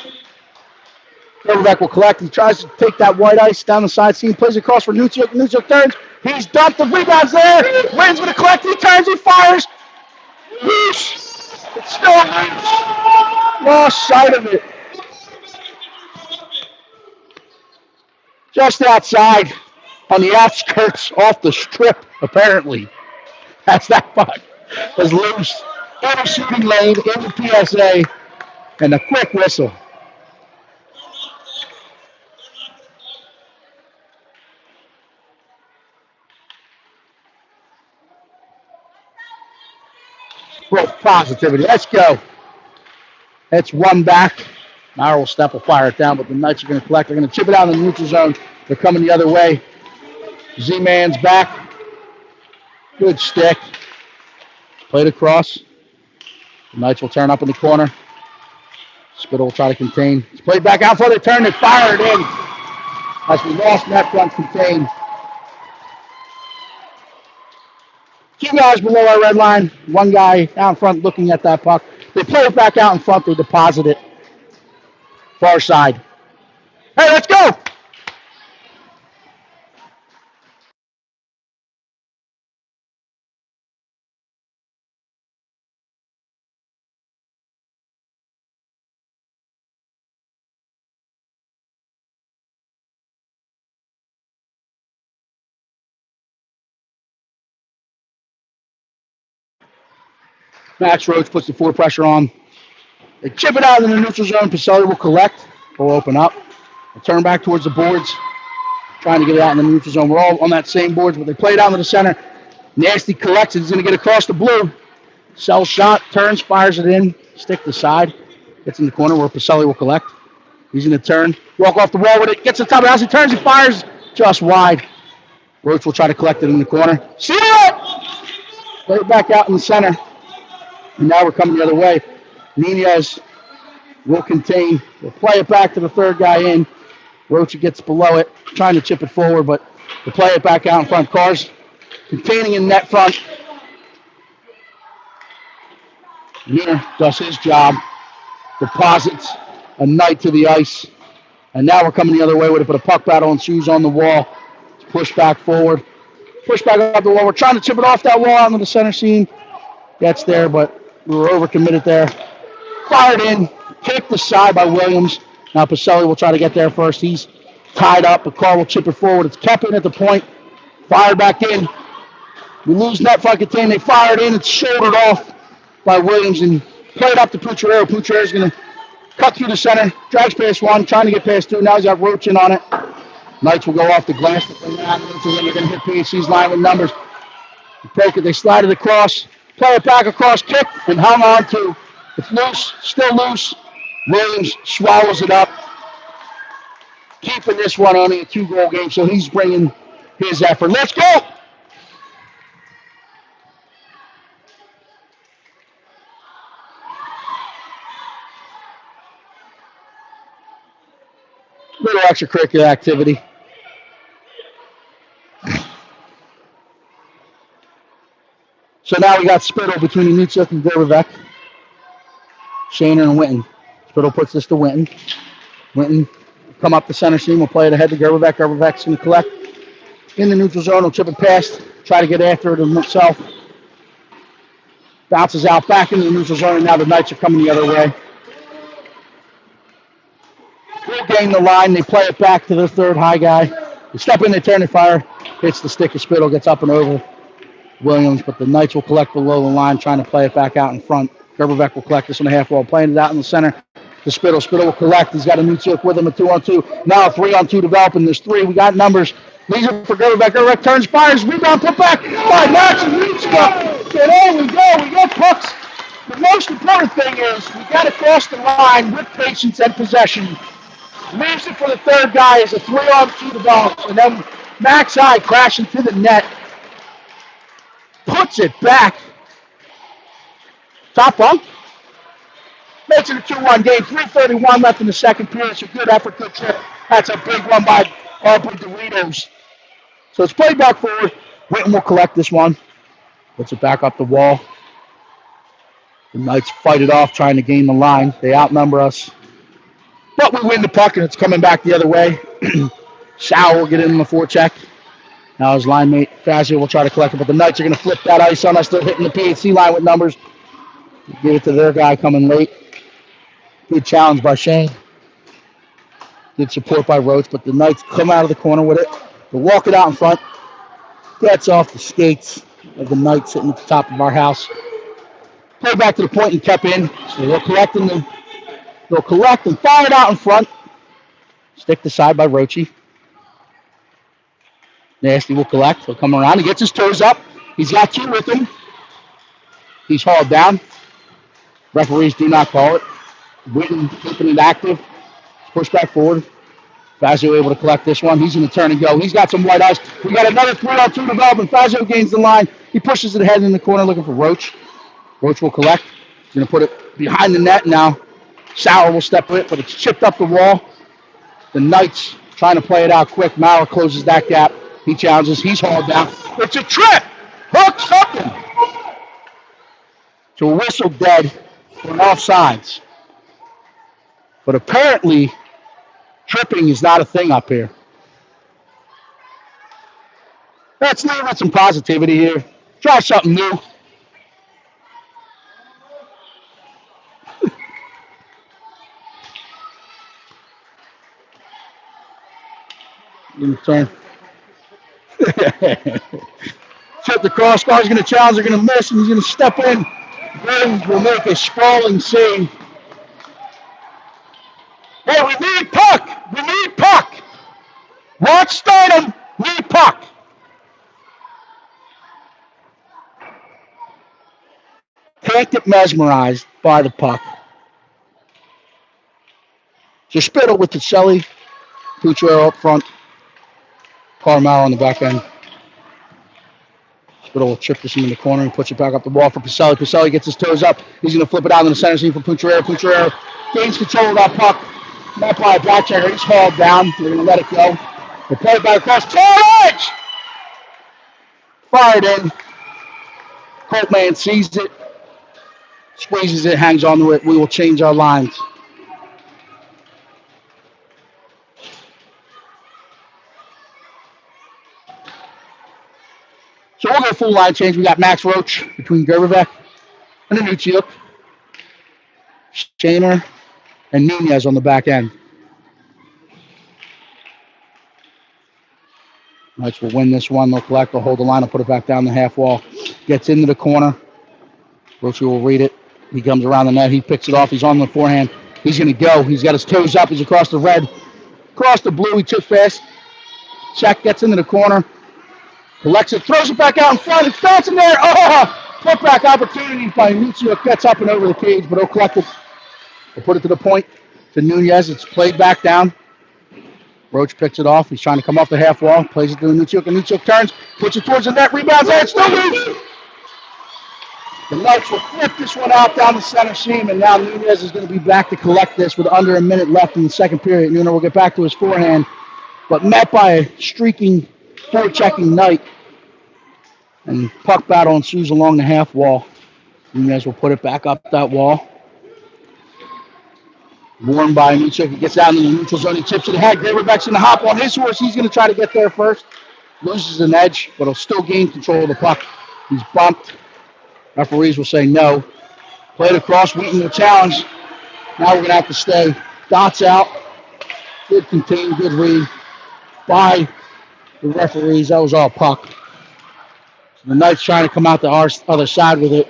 Gerbervec will collect. He tries to take that white ice down the side seam. Plays across for Nuciuk. Nuciuk turns. He's dumped. The rebound's there. Wynn's going to collect. He turns. He fires. It's still lost sight of it. Just outside on the outskirts off the strip, apparently. That's that puck. Was loose. In the shooting lane, in the PSA, and a quick whistle. Real positivity. Let's go. That's one back. Maurer will step, will fire it down, but the Knights are going to collect. They're going to chip it out in the neutral zone. They're coming the other way. Z-Man's back. Good stick. Played across. The Knights will turn up in the corner. Spittle will try to contain. It's played back out for the turn. They fire it in. As we lost net front contain. Two guys below our red line. One guy out front looking at that puck. They play it back out in front. They deposit it. Far side. Hey, let's go! Max Roach puts the forward pressure on. They chip it out in the neutral zone. Pacelli will collect. Will open up. They'll turn back towards the boards. Trying to get it out in the neutral zone. We're all on that same boards, but they play it out to the center. Nasty collects it. He's going to get across the blue. Sells shot. Turns. Fires it in. Stick the side. Gets in the corner where Pacelli will collect. He's going to turn, walk off the wall with it, gets to the top of the house, he turns, he fires just wide. Roach will try to collect it in the corner. See it! Play it back out in the center. And now we're coming the other way. Nunez will contain. We'll play it back to the third guy in. Roach gets below it, trying to chip it forward, but we'll play it back out in front. Cars containing in net front. Muir does his job. Deposits a Knight to the ice. And now we're coming the other way with it, but a puck battle ensues on the wall. Push back forward. Push back up the wall. We're trying to chip it off that wall out into the center seam. Gets there, but we were overcommitted there. Fired in. Kicked aside by Williams. Now Pacelli will try to get there first. He's tied up, but Carr will chip it forward. It's kept in at the point. Fired back in. We lose net front contain. They fired in. It's shouldered off by Williams and played up to Pucciarero. Pucciarero's going to cut through the center. Drags past one, trying to get past two. Now he's got Roach in on it. Knights will go off the glass. They're going to hit PHC's line with numbers. They slide it across. Play it back across. Kick and hung on to. It's loose. Still loose. Williams swallows it up. Keeping this one only a 2-goal game, so he's bringing his effort. Let's go! Little extracurricular activity. So now we got Spittle between Nutzuk and Gervivek. Shaner and Winton. Spittle puts this to Winton. Winton come up the center seam. We'll play it ahead to Gervivek. Gervivek's going to collect in the neutral zone. He'll chip it past. Try to get after it himself. Bounces out back into the neutral zone, and now the Knights are coming the other way. We'll gain the line. They play it back to the third high guy. They step in, they turn and fire. Hits the stick of Spittle, gets up and over Williams, but the Knights will collect below the line, trying to play it back out in front. Gervivek will collect this on the half wall, playing it out in the center to Spittle. Spittle will collect. He's got a Nutzuk with him, a 2-on-2. Now a 3-on-2 developing. There's 3. We got numbers. Leads it for Gervivek. Gervivek turns, fires, rebound, put back by Max and Nutzuk. And there we go. We got pucks. The most important thing is we got to cross the line with patience and possession. Leaves it for the third guy as a 3-on-2 develops. And then Max High crashing to the net. Puts it back. Top bunk. Makes it a 2-1 game. 3:31 left in the second period. It's a good effort, good trip. That's a big one by Aubrey Doritos. So it's played back forward. Winton will collect this one. Puts it back up the wall. The Knights fight it off, trying to gain the line. They outnumber us. But we win the puck, and it's coming back the other way. Sauer will get in the forecheck. Now his line mate, Fazio, will try to collect it, but the Knights are going to flip that ice on us. They're hitting the PHC line with numbers. Give it to their guy coming late. Good challenge by Shane. Good support by Roach, but the Knights come out of the corner with it. They walk it out in front. Gets off the skates of the Knights sitting at the top of our house. Play back to the point and kept in. So they'll collect and fire it out in front. Stick the side by Roachy. Nasty will collect. He'll come around. He gets his toes up. He's got 2 with him. He's hauled down. Referees do not call it. Winton keeping it active. Push back forward. Fazio able to collect this one. He's going to turn and go. He's got some white ice. We got another 3-on-2 development. Fazio gains the line. He pushes it ahead in the corner looking for Roach. Roach will collect. He's going to put it behind the net now. Sauer will step with it, but it's chipped up the wall. The Knights trying to play it out quick. Maurer closes that gap. He challenges. He's hauled down. It's a trip. Hook something. So a whistle dead for an offsides. But apparently, tripping is not a thing up here. Let's leave with some positivity here. Try something new. Turn. Chip the crossbar. He's going to challenge. They're going to miss, and he's going to step in. Williams will make a sprawling save. Hey, we need puck. We need puck. Watch Stardom. Need puck. Can't get mesmerized by the puck. So Spittle with Pacelli, Puccio up front, Carmel on the back end. Spittle will chip this in the corner and puts it back up the wall for Pacelli. Pacelli gets his toes up. He's going to flip it out in the center seam for Puccio. Puccio gains control of that puck. Not by a back checker. He's hauled down. They're going to let it go. They play it back across. Charge! Fired in. Coltman sees it. Squeezes it, hangs onto it. We will change our lines. So we'll go full line change. We got Max Roach between Gerberbeck and Anucciuk. Shaner and Nunez on the back end. Knights will win this one. They'll collect. They'll hold the line and put it back down the half wall. Gets into the corner. Roach will read it. He comes around the net. He picks it off. He's on the forehand. He's going to go. He's got his toes up. He's across the red. Across the blue. He took fast. Check gets into the corner. Collects it. Throws it back out in front. It's bouncing there. Oh! Put back opportunity by Anucciuk. Gets up and over the cage, but he'll collect it. They'll put it to the point to Nunez. It's played back down. Roach picks it off. He's trying to come off the half wall. Plays it to Anucciuk. Anucciuk turns. Puts it towards the net. Rebounds. And it still moves. The Knights will flip this one out down the center seam, and now Nunez is going to be back to collect this with under a minute left in the second period. Nunez will get back to his forehand, but met by a streaking, forechecking Knight. And puck battle ensues along the half wall. Nunez will put it back up that wall. Warned by Anucciuk. He gets down in the neutral zone. He tips it ahead. Graberbeck's going to hop on his horse. He's going to try to get there first. Loses an edge, but he'll still gain control of the puck. He's bumped. Referees will say no. Played across. Wheaton will challenge. Now we're going to have to stay. Dots out. Good contain. Good read by the referees. That was all puck. So the Knights trying to come out the other side with it.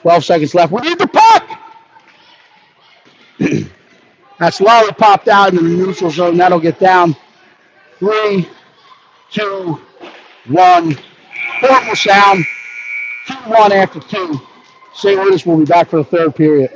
12 seconds left. We need the puck! That's lollipopped out in the neutral zone. That'll get down. 3, 2, 1. Horrible sound. 2-1 after 2. St. Louis will be back for the third period.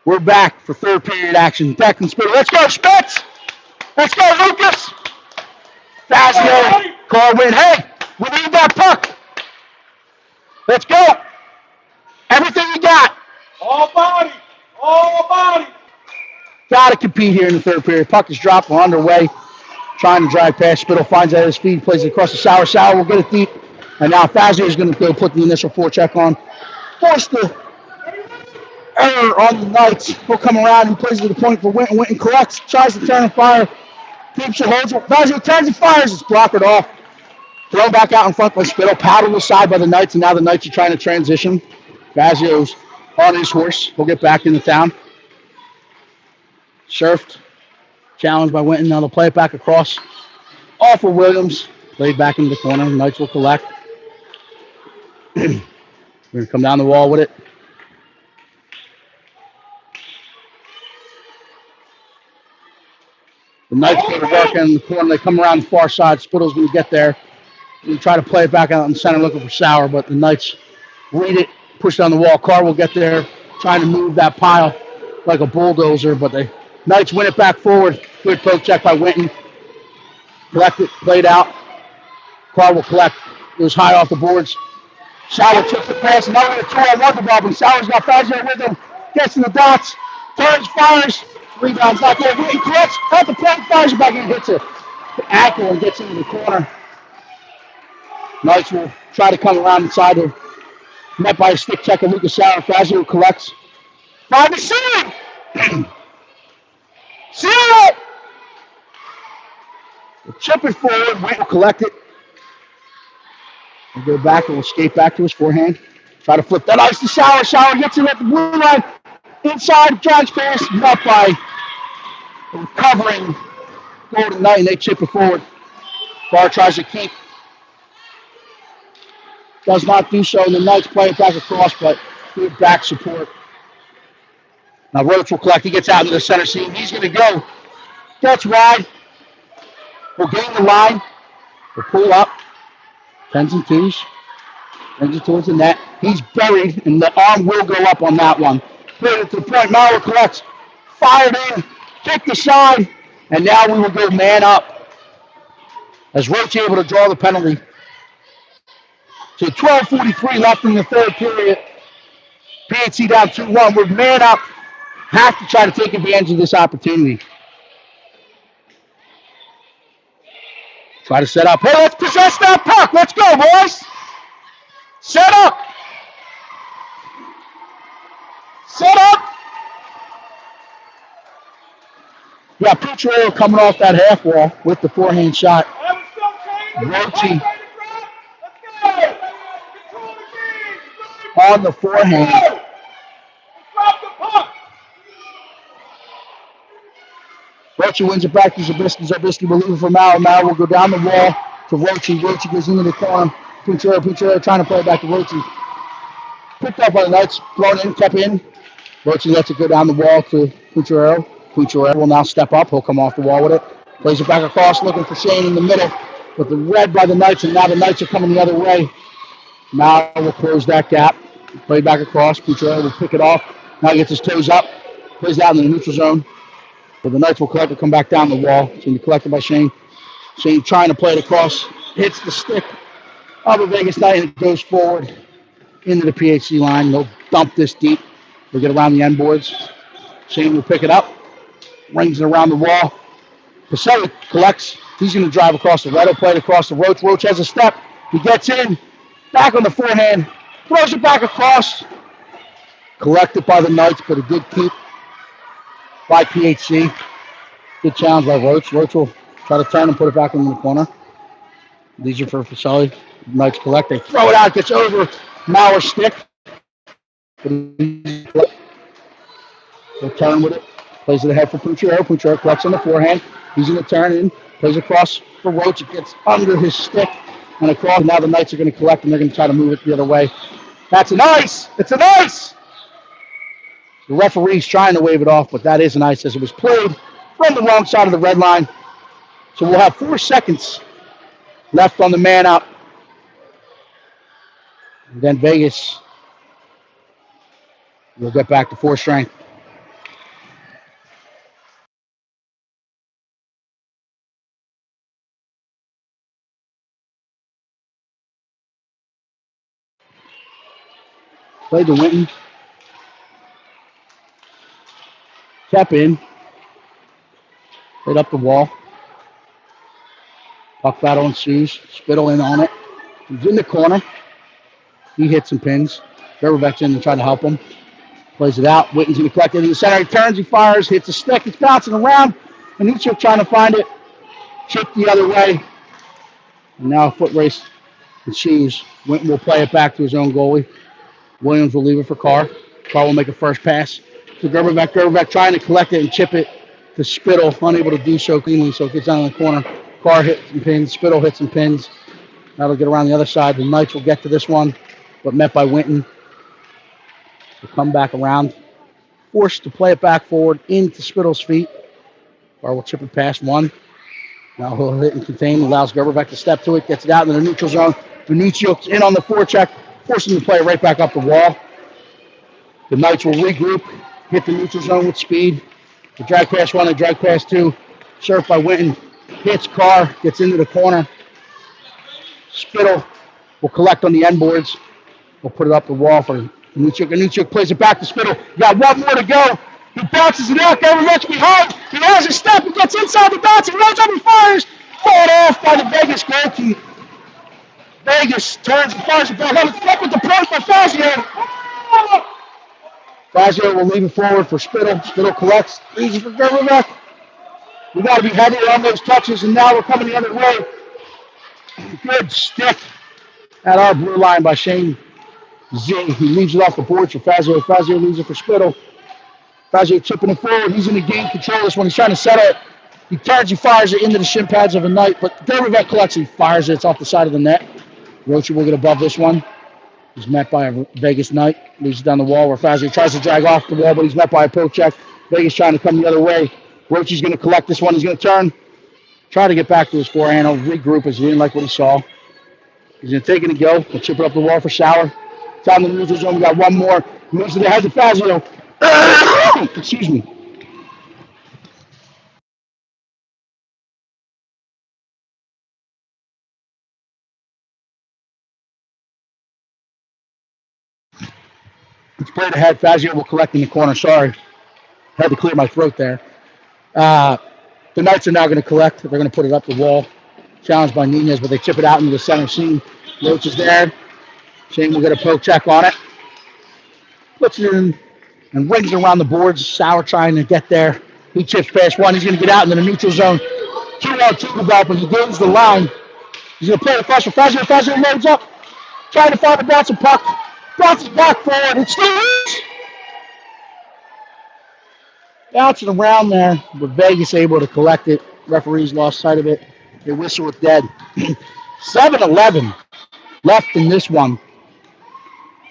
We're back for third period action. Declan Spittle. Let's go, Spitz! Let's go, Lucas! Fazio, Corwin. Hey, we need that puck. Let's go. Everything you got. All body. All body. Got to compete here in the third period. Puck is dropped. We're underway. Trying to drive past. Spittle finds it at his feet. Plays it across the Sauer. Sauer will get it deep. And now Fazio is going to go put the initial forecheck on. Force the error on the Knights. He'll come around and plays to the point for Winton. Winton collects, tries to turn and fire. Keeps it, holds it. Fazio turns and fires. It's blocked off. Thrown back out in front by Spittle. Paddled aside by the Knights, and now the Knights are trying to transition. Fazio's on his horse. He'll get back into town. Surfed. Challenged by Winton. Now they'll play it back across. Off of Williams. Played back into the corner. The Knights will collect. We're going to come down the wall with it. The Knights go to work in the corner. They come around the far side. Spittle's going to get there. And try to play it back out in the center looking for Sauer, but the Knights read it, push down the wall. Carr will get there, trying to move that pile like a bulldozer, but the Knights win it back forward. Good poke check by Winton. Collect it, played out. Carr will collect. It was high off the boards. Sauer took the pass. Now we're going to try on the ball, but Sauer's got Fazio with him. Gets in the dots. Turns, fires. Rebound's not there. He collects at the point, fires it back in, hits it. The ankle and gets into the corner. Knights will try to come around inside her. Met by a stick check of Lucas Sauer. Fazio collects. Find the seal! Seal! We'll chip it forward. Wait, will collect it. We'll go back and we'll skate back to his forehand. Try to flip that ice to Sauer. Sauer gets it at the blue line. Inside, drives pass. Met by a recovering Golden Knight, and they chip it forward. Barr tries to keep. Does not do so, and the Knights play it back across, but good back support. Now Roach will collect. He gets out into the center seam. He's going to go. Gets wide. We'll gain the line. We'll pull up. 10s and 2s. Brings it towards the net. He's buried, and the arm will go up on that one. Put it to the point. Maurer collects. Fired in. Kicked aside. And now we will go man up. As Roach able to draw the penalty. So 12:43 left in the third period. PHC down 2-1. We're man up. Have to try to take advantage of this opportunity. Try to set up. Hey, let's possess that puck. Let's go, boys. Set up. Set up. Yeah, Petro coming off that half wall with the forehand shot. Roachy on the forehand. Roachy wins it back to Zabisky. Zabisky will leave it for Maurer. Maurer will go down the wall to Roachy. Roachy goes into the corner. Petro trying to play it back to Roachy. Picked up by the Knights, thrown in, kept in. Roachy lets it go down the wall to Petro. Petro will now step up. He'll come off the wall with it. Plays it back across, looking for Shane in the middle. But the red by the Knights, and now the Knights are coming the other way. Maurer will close that gap. Play back across. Petro will pick it off. Now he gets his toes up. Plays down in the neutral zone. But the Knights will collect it, come back down the wall. It's going to be collected by Shane. Shane trying to play it across. Hits the stick of a Vegas Knight, and it goes forward into the PHC line. They'll dump this deep. They'll get around the end boards. Shane will pick it up. Rings it around the wall. Pasella collects. He's going to drive across the red. He'll play it across the Roach. Roach has a step. He gets in. Back on the forehand. Throws it back across. Collected by the Knights, but a good keep by PHC. Good challenge by Roach. Roach will try to turn and put it back in the corner. These are for Fasoli. Knights collect. They throw it out. Gets over Maurer's stick. He'll turn with it. Plays it ahead for Puchero. Puchero collects on the forehand. He's going to turn in. Plays across for Roach. It gets under his stick and across. Now the Knights are going to collect, and they're going to try to move it the other way. That's an ice. It's an ice. The referee's trying to wave it off, but that is an ice as it was played from the wrong side of the red line. So we'll have 4 seconds left on the man up. And then Vegas will get back to 4 strength. Played to Winton. Kept in. Played up the wall. Puck battle ensues. Spittle in on it. He's in the corner. He hits some pins. Gerberbeck's in to try to help him. Plays it out. Witten's going to collect it in the center. He turns, he fires, hits a stick. It's bouncing around. Anuccio trying to find it. Chip the other way. And now a foot race ensues. Winton will play it back to his own goalie. Williams will leave it for Carr. Carr will make a first pass to Gerberbeck. Gerberbeck trying to collect it and chip it to Spittle. Unable to do so cleanly, so it gets down in the corner. Carr hits some pins. Spittle hits some pins. That'll get around the other side. The Knights will get to this one, but met by Winton. Will come back around. Forced to play it back forward into Spittle's feet. Carr will chip it past one. Now he'll hit and contain. Allows Gerberbeck to step to it. Gets it out in the neutral zone. Venuccio's in on the forecheck. Forcing him to play right back up the wall. The Knights will regroup. Hit the neutral zone with speed. The drag pass 1, the drag pass 2. Served by Winton. Hits Carr. Gets into the corner. Spittle will collect on the end boards. We'll put it up the wall for Venuccio. Venuccio plays it back to Spittle. Got one more to go. He bounces it out. Gervivek's behind. He has a step. He gets inside the bounce. He runs up and fires. Fought off by the Vegas goalkeeper. Vegas turns and fires it back. Have a flip with the point by Fazio. Fazio will leave it forward for Spittle. Spittle collects. Easy for Gervivek. We got to be heavier on those touches, and now we're coming the other way. Good stick at our blue line by Shane Z. He leaves it off the boards for Fazio. Fazio leaves it for Spittle. Fazio chipping it forward. He's in the game control this one. He's trying to settle it. He turns, he fires it into the shin pads of a Knight, but Gervivek collects it. He fires it. It's off the side of the net. Rocha will get above this one. He's met by a Vegas Knight. Leaves it down the wall where Fazio tries to drag off the wall, but he's met by a poke check. Vegas trying to come the other way. Rocha's going to collect this one. He's going to turn. Try to get back to his forehand. He'll regroup as he didn't like what he saw. He's going to take it and go. He'll chip it up the wall for Sauer. Down the neutral zone. We got one more. Moves to the head of Fazio. Excuse me. It's played ahead. Fazio will collect in the corner. Sorry. Had to clear my throat there. The Knights are now going to collect. They're going to put it up the wall. Challenged by Nunez, but they chip it out into the center seam. Roach is there. Shane will get a poke check on it. Puts it in and rings around the boards. Sauer trying to get there. He chips past one. He's going to get out into the neutral zone. 2-on-2 developing. He gains the line. He's going to play it across for Fazio. Fazio loads up. Trying to find the bouncing puck. Bounces back forward. It's still loose. Bouncing around there, but Vegas able to collect it. Referees lost sight of it. They whistle it dead. 7-11 left in this one.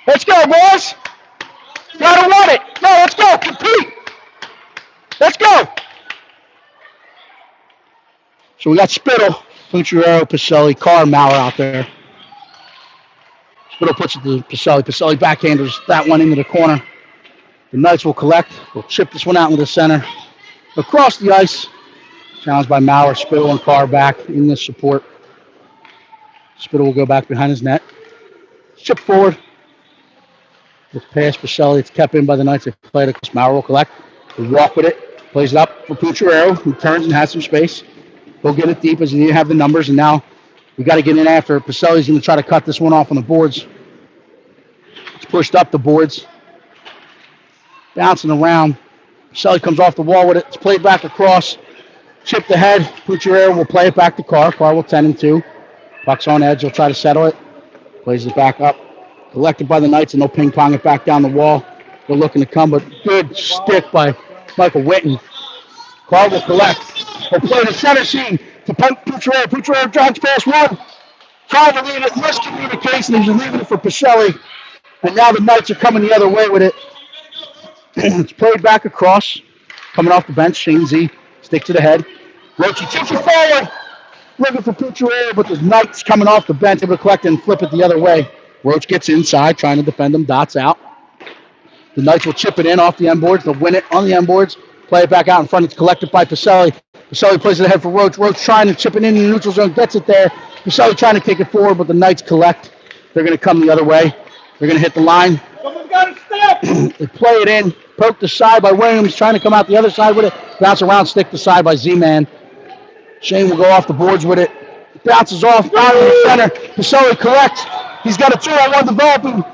Let's go, boys. Gotta want it. No, let's go. Compete. Let's go. So we got Spittle, Pucciarello, Pacelli, Carr, Maurer out there. Spittle puts it to Pacelli. Pacelli backhanders that one into the corner. The Knights will collect. We'll chip this one out into the center. Across the ice. Challenged by Maurer, Spittle, and Carr back in the support. Spittle will go back behind his net. Chip forward. With pass Pacelli. It's kept in by the Knights. They play it across. Maurer will collect. They walk with it. Plays it up for Pucciarello, who turns and has some space. He'll get it deep as he didn't have the numbers, and now we got to get in after. Pacelli's going to try to cut this one off on the boards. It's pushed up the boards. Bouncing around. Pacelli comes off the wall with it. It's played back across. Chipped ahead. Pucciarello will play it back to Carr. Carr will 10-2. Puck's on edge. He'll try to settle it. Plays it back up. Collected by the Knights, and they'll ping-pong it back down the wall. They're looking to come, but good stick by Michael Whitten. Carr will collect. He'll play the center seam to Pucciarello. Pucciarello drags past one. Trying to leave it. Miscommunication. He's leaving it for Pacelli. And now the Knights are coming the other way with it. It's played back across. Coming off the bench, Shane Z. Stick to the head. Rochi chips it forward. Looking for Pucciarello, but the Knights coming off the bench. Able to collect and flip it the other way. Roach gets inside, trying to defend him. Dots out. The Knights will chip it in off the end boards. They'll win it on the end boards. Play it back out in front. It's collected by Pacelli. Pacelli plays it ahead for Roach. Roach trying to chip it in the neutral zone. Gets it there. Pacelli trying to kick it forward, but the Knights collect. They're going to come the other way. They're going to hit the line. Someone's got to step. They play it in. Poke the side by Williams. Trying to come out the other side with it. Bounce around. Stick the side by Z-Man. Shane will go off the boards with it. Bounces off. Down in the center. Pacelli collects. He's got a 2-on-1 developing.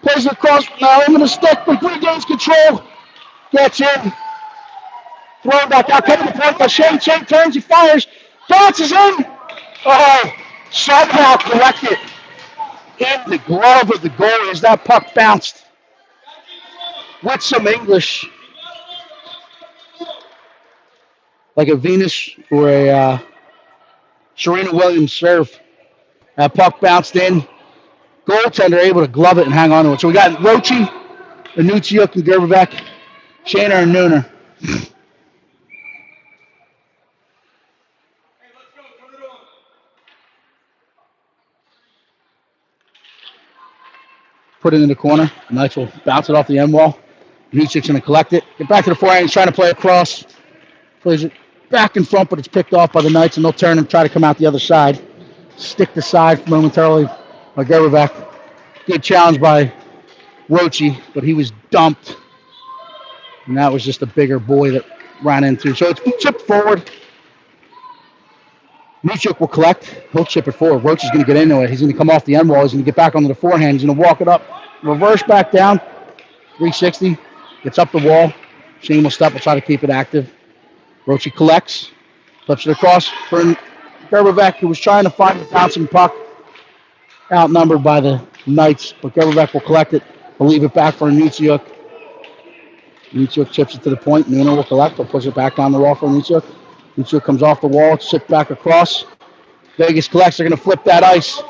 Plays it across. Now into the stick. But regains control. Gets in. Throw it back out. Coming to point by Shane. Shane turns. He fires. Bounces in. Oh, somehow collected in the glove of the goalie as that puck bounced. With some English. Like a Venus or a Serena Williams serve. That puck bounced in. Goaltender able to glove it and hang on to it. So we got Rochi, Anucciuk, and Gervivek, Shaner, and Nooner. Put it in the corner. The Knights will bounce it off the end wall. Anucciuk's going to collect it. Get back to the forehand. He's trying to play across. Plays it back in front, but it's picked off by the Knights, and they'll turn and try to come out the other side. Stick the side momentarily by Gervivek. Good challenge by Rochi, but he was dumped. And that was just a bigger boy that ran into. So it's chipped forward. Michuk will collect. He'll chip it forward. Roach is going to get into it. He's going to come off the end wall. He's going to get back onto the forehand. He's going to walk it up. Reverse back down. 360. Gets up the wall. Shane will step. Will try to keep it active. Roach collects. Flips it across for Gerbevec, who was trying to find the bouncing puck. Outnumbered by the Knights. But Gerbevec will collect it. Will leave it back for Michuk. Michuk chips it to the point. Nuno will collect. Will push it back down the wall for Michuk. Michuk comes off the wall. Chipped back across. Vegas collects. They're going to flip that ice.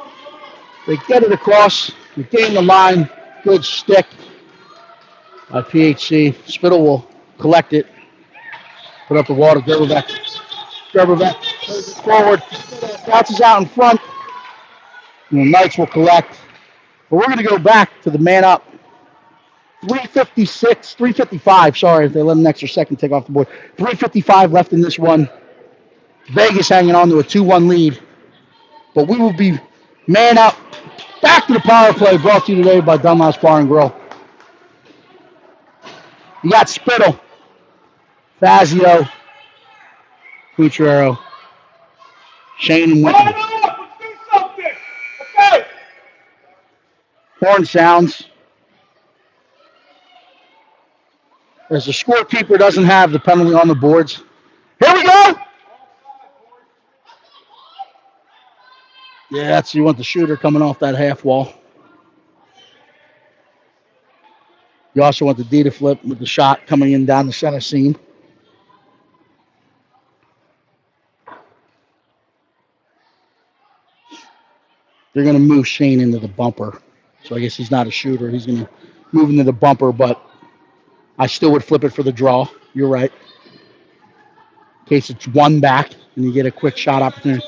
They get it across. They gain the line. Good stick by PHC. Spittle will collect it. Put up the wall to Gerbevec. Gerbevec plays it forward. Bounces out in front. And the Knights will collect. But we're going to go back to the man up. 355, sorry, if they let an extra second take off the board. 355 left in this one. Vegas hanging on to a 2-1 lead. But we will be man up. Back to the power play, brought to you today by Dunlop's Bar and Grill. You got Spittle, Fazio, Cutrero, Shane and Whitney. Let's do something. Okay. Horn sounds. As the scorekeeper doesn't have the penalty on the boards. Here we go! Yeah, that's you want the shooter coming off that half wall. You also want the D to flip with the shot coming in down the center seam. They're going to move Shane into the bumper. So I guess he's not a shooter. He's going to move into the bumper, but I still would flip it for the draw. You're right. In case it's one back and you get a quick shot opportunity.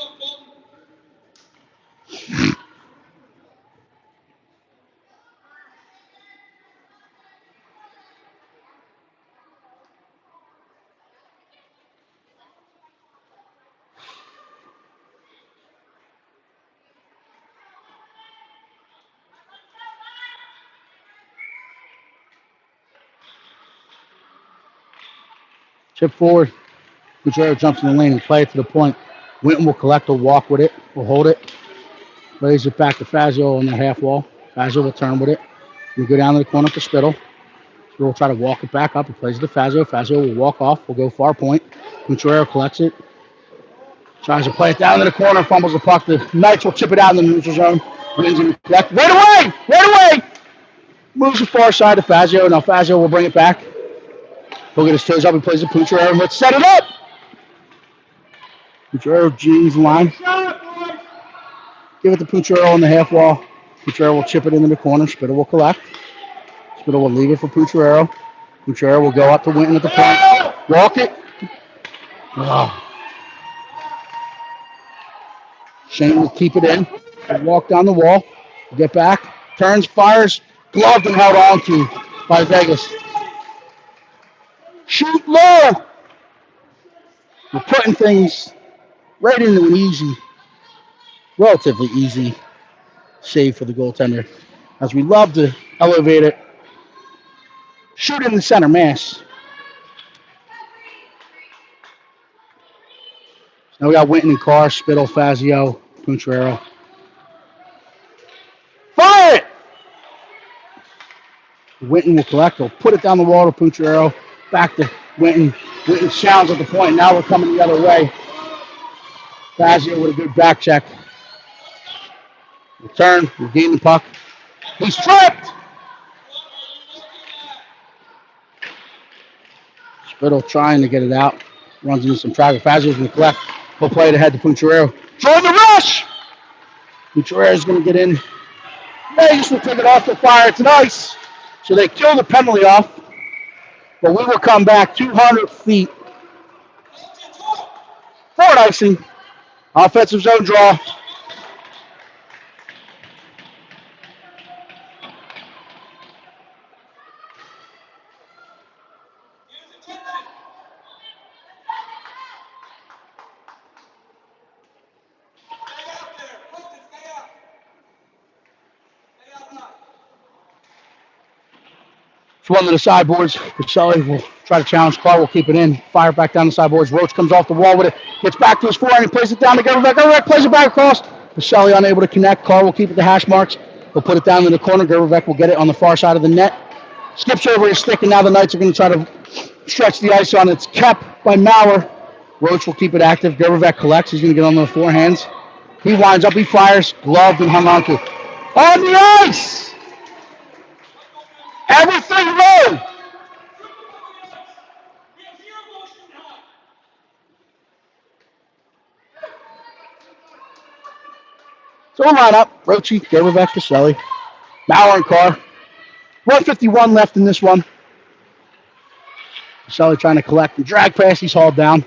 Chip forward. Cutrero jumps in the lane and play it to the point. Winton will collect or walk with it. Will hold it. Lays it back to Fazio on the half wall. Fazio will turn with it. We go down to the corner for Spittle. Spittle will try to walk it back up. He plays it to Fazio. Fazio will walk off. Will go far point. Cutrero collects it. Tries to play it down to the corner. Fumbles the puck. The Knights will chip it out in the neutral zone. Wins and collect. Right away! Right away! Moves the far side to Fazio. Now Fazio will bring it back. He'll get his toes up. He plays the Cutrero. And let's set it up! Cutrero G's line. Give it to Cutrero on the half wall. Cutrero will chip it into the corner. Spittle will collect. Spittle will leave it for Cutrero. Cutrero will go up to Winton at the point. Walk it. Oh. Shane will keep it in. He'll walk down the wall. Get back. Turns, fires. Gloved and held on to by Vegas. Shoot low. We're putting things right into an easy, relatively easy save for the goaltender. As we love to elevate it. Shoot in the center mass. Now we got Winton and Carr, Spittle, Fazio, Cutrero. Fire it! Winton will collect. He'll put it down the wall to Cutrero. Back to Winton. Winton sounds at the point. Now we're coming the other way. Fazio with a good back check. Return. We gain the puck. He's tripped! Spittle trying to get it out. Runs into some traffic. Fazio's going to collect. He'll play it ahead to Cutrero. Join the rush! Cucherero's going to get in. Vegas will take it off the fire. It's nice. So they kill the penalty off. But we will come back 200 feet. Forward icing. Offensive zone draw. It's one of the sideboards. Caselli will Try to challenge. Carr will keep it in. Fire back down the sideboards. Roach comes off the wall with it. Gets back to his forehand and plays it down to Gervek. Gervek plays it back across. Pacelli unable to connect. Carr will keep it to hash marks. He'll put it down in the corner. Gervek will get it on the far side of the net. Skips over his stick, and now the Knights are going to try to stretch the ice on. It's kept by Maurer. Roach will keep it active. Gervek collects. He's going to get on the forehands. He winds up. He fires. Gloved and hung on to. On the ice! Everything low! So we'll line up. Roachy, Gervek, Pacelli, Maurer, and Carr. 151 left in this one. Pacelli trying to collect and drag pass. He's hauled down.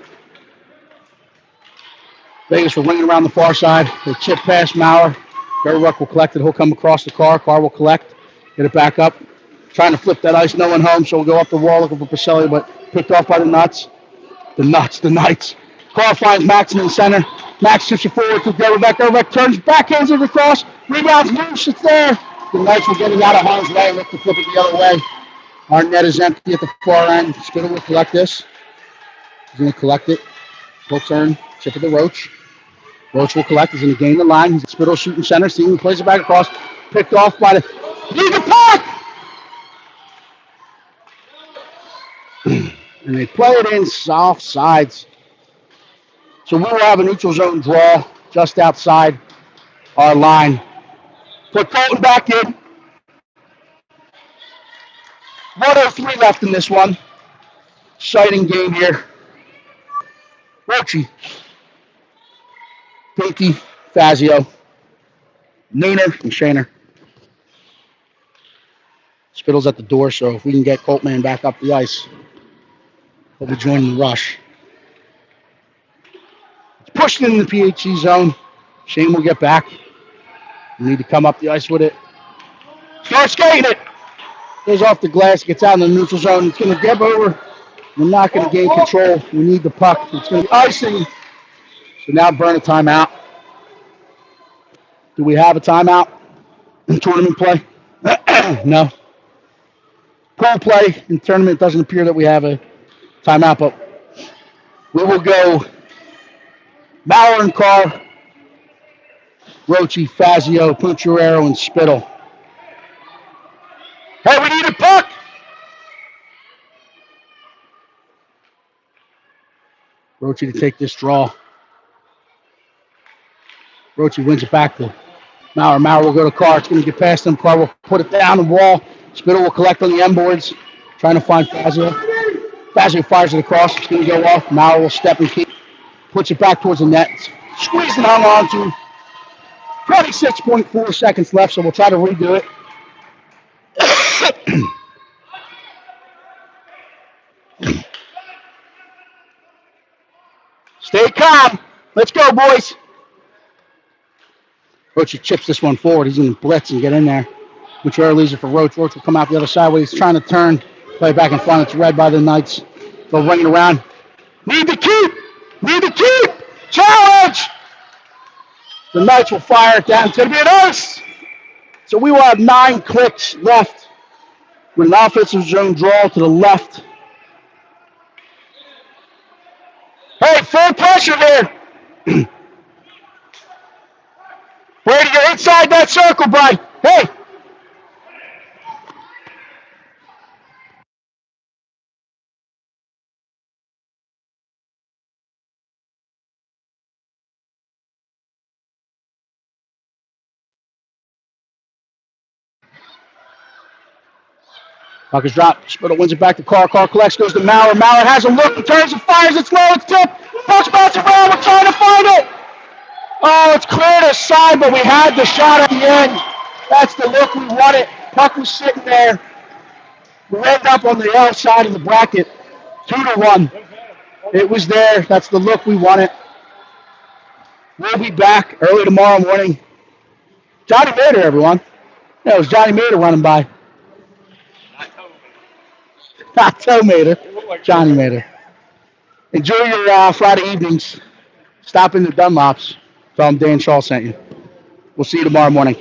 Vegas will wing it around the far side. They chip past Maurer. Gervek will collect it. He'll come across the Carr. Carr will collect. Get it back up. Trying to flip that ice. No one home, so we'll go up the wall looking for Pacelli, but picked off by the Nuts. The Knights. Carr finds Max in the center. Max shifts it forward to Gervek. Gervek turns, backhands it across. Rebounds loose. It's there. The Knights will get it out of harm's way. Look to flip it the other way. Our net is empty at the far end. Spittle will collect this. He's going to collect it. Full turn. Chip of the Roach. Roach will collect. He's going to gain the line. He's Spittle shooting center. Steven plays it back across. Picked off by the... Lead the puck! And they play it in soft sides. So we will have a neutral zone draw just outside our line. Put Colton back in. 103 left in this one. Exciting game here. Roachy, Pinky, Fazio, Nainer, and Shaner. Spittle's at the door, so if we can get Coltman back up the ice, he'll be joining the rush. It's pushed in the PHC zone. Shane will get back. We need to come up the ice with it. Start skating it. Goes off the glass, gets out in the neutral zone. It's going to get over. We're not going to gain control. We need the puck. It's going to be icing. So now burn a timeout. Do we have a timeout in tournament play? No. Pool play in tournament, it doesn't appear that we have a timeout, but we will go Maurer and Carr, Roachy, Fazio, Pucciarero, and Spittle. Hey, we need a puck! Roachy to take this draw. Roachy wins it back to Maurer. Maurer will go to Carr. It's going to get past him. Carr will put it down the wall. Spittle will collect on the end boards, trying to find Fazio. Fazio fires it across. It's going to go off. Maurer will step and keep. Puts it back towards the net. Squeezed and hung on to. 26.4 seconds left, so we'll try to redo it. Stay calm. Let's go, boys. Roach chips this one forward. He's going to blitz and get in there. Pucciarero leaves it for Roach. Roach will come out the other side. He's trying to turn. Play back in front. It's read by the Knights. They'll ring it around. Need to keep. Need to keep. Challenge. The Knights will fire it down. It's going to be an ice. So we will have 9 clicks left with an offensive zone draw to the left. Hey, full pressure there. Brady, you're inside that circle, Bry. Hey. Puck is dropped. Spittle wins it back to Carr. Carr collects, goes to Maurer. Maurer has a look and turns and fires. It's low. It's tipped. Puck's bouncing around. We're trying to find it. Oh, it's cleared aside, but we had the shot at the end. That's the look we wanted. Puck was sitting there. We ended up on the outside of the bracket. 2-1. It was there. That's the look we wanted. We'll be back early tomorrow morning. Johnny Mader, everyone. Yeah, it was Johnny Mader running by. Not Toe Mader. Johnny Mader. Enjoy your Friday evenings. Stop in the Dunlops. Tell them Dan Shaw sent you. We'll see you tomorrow morning.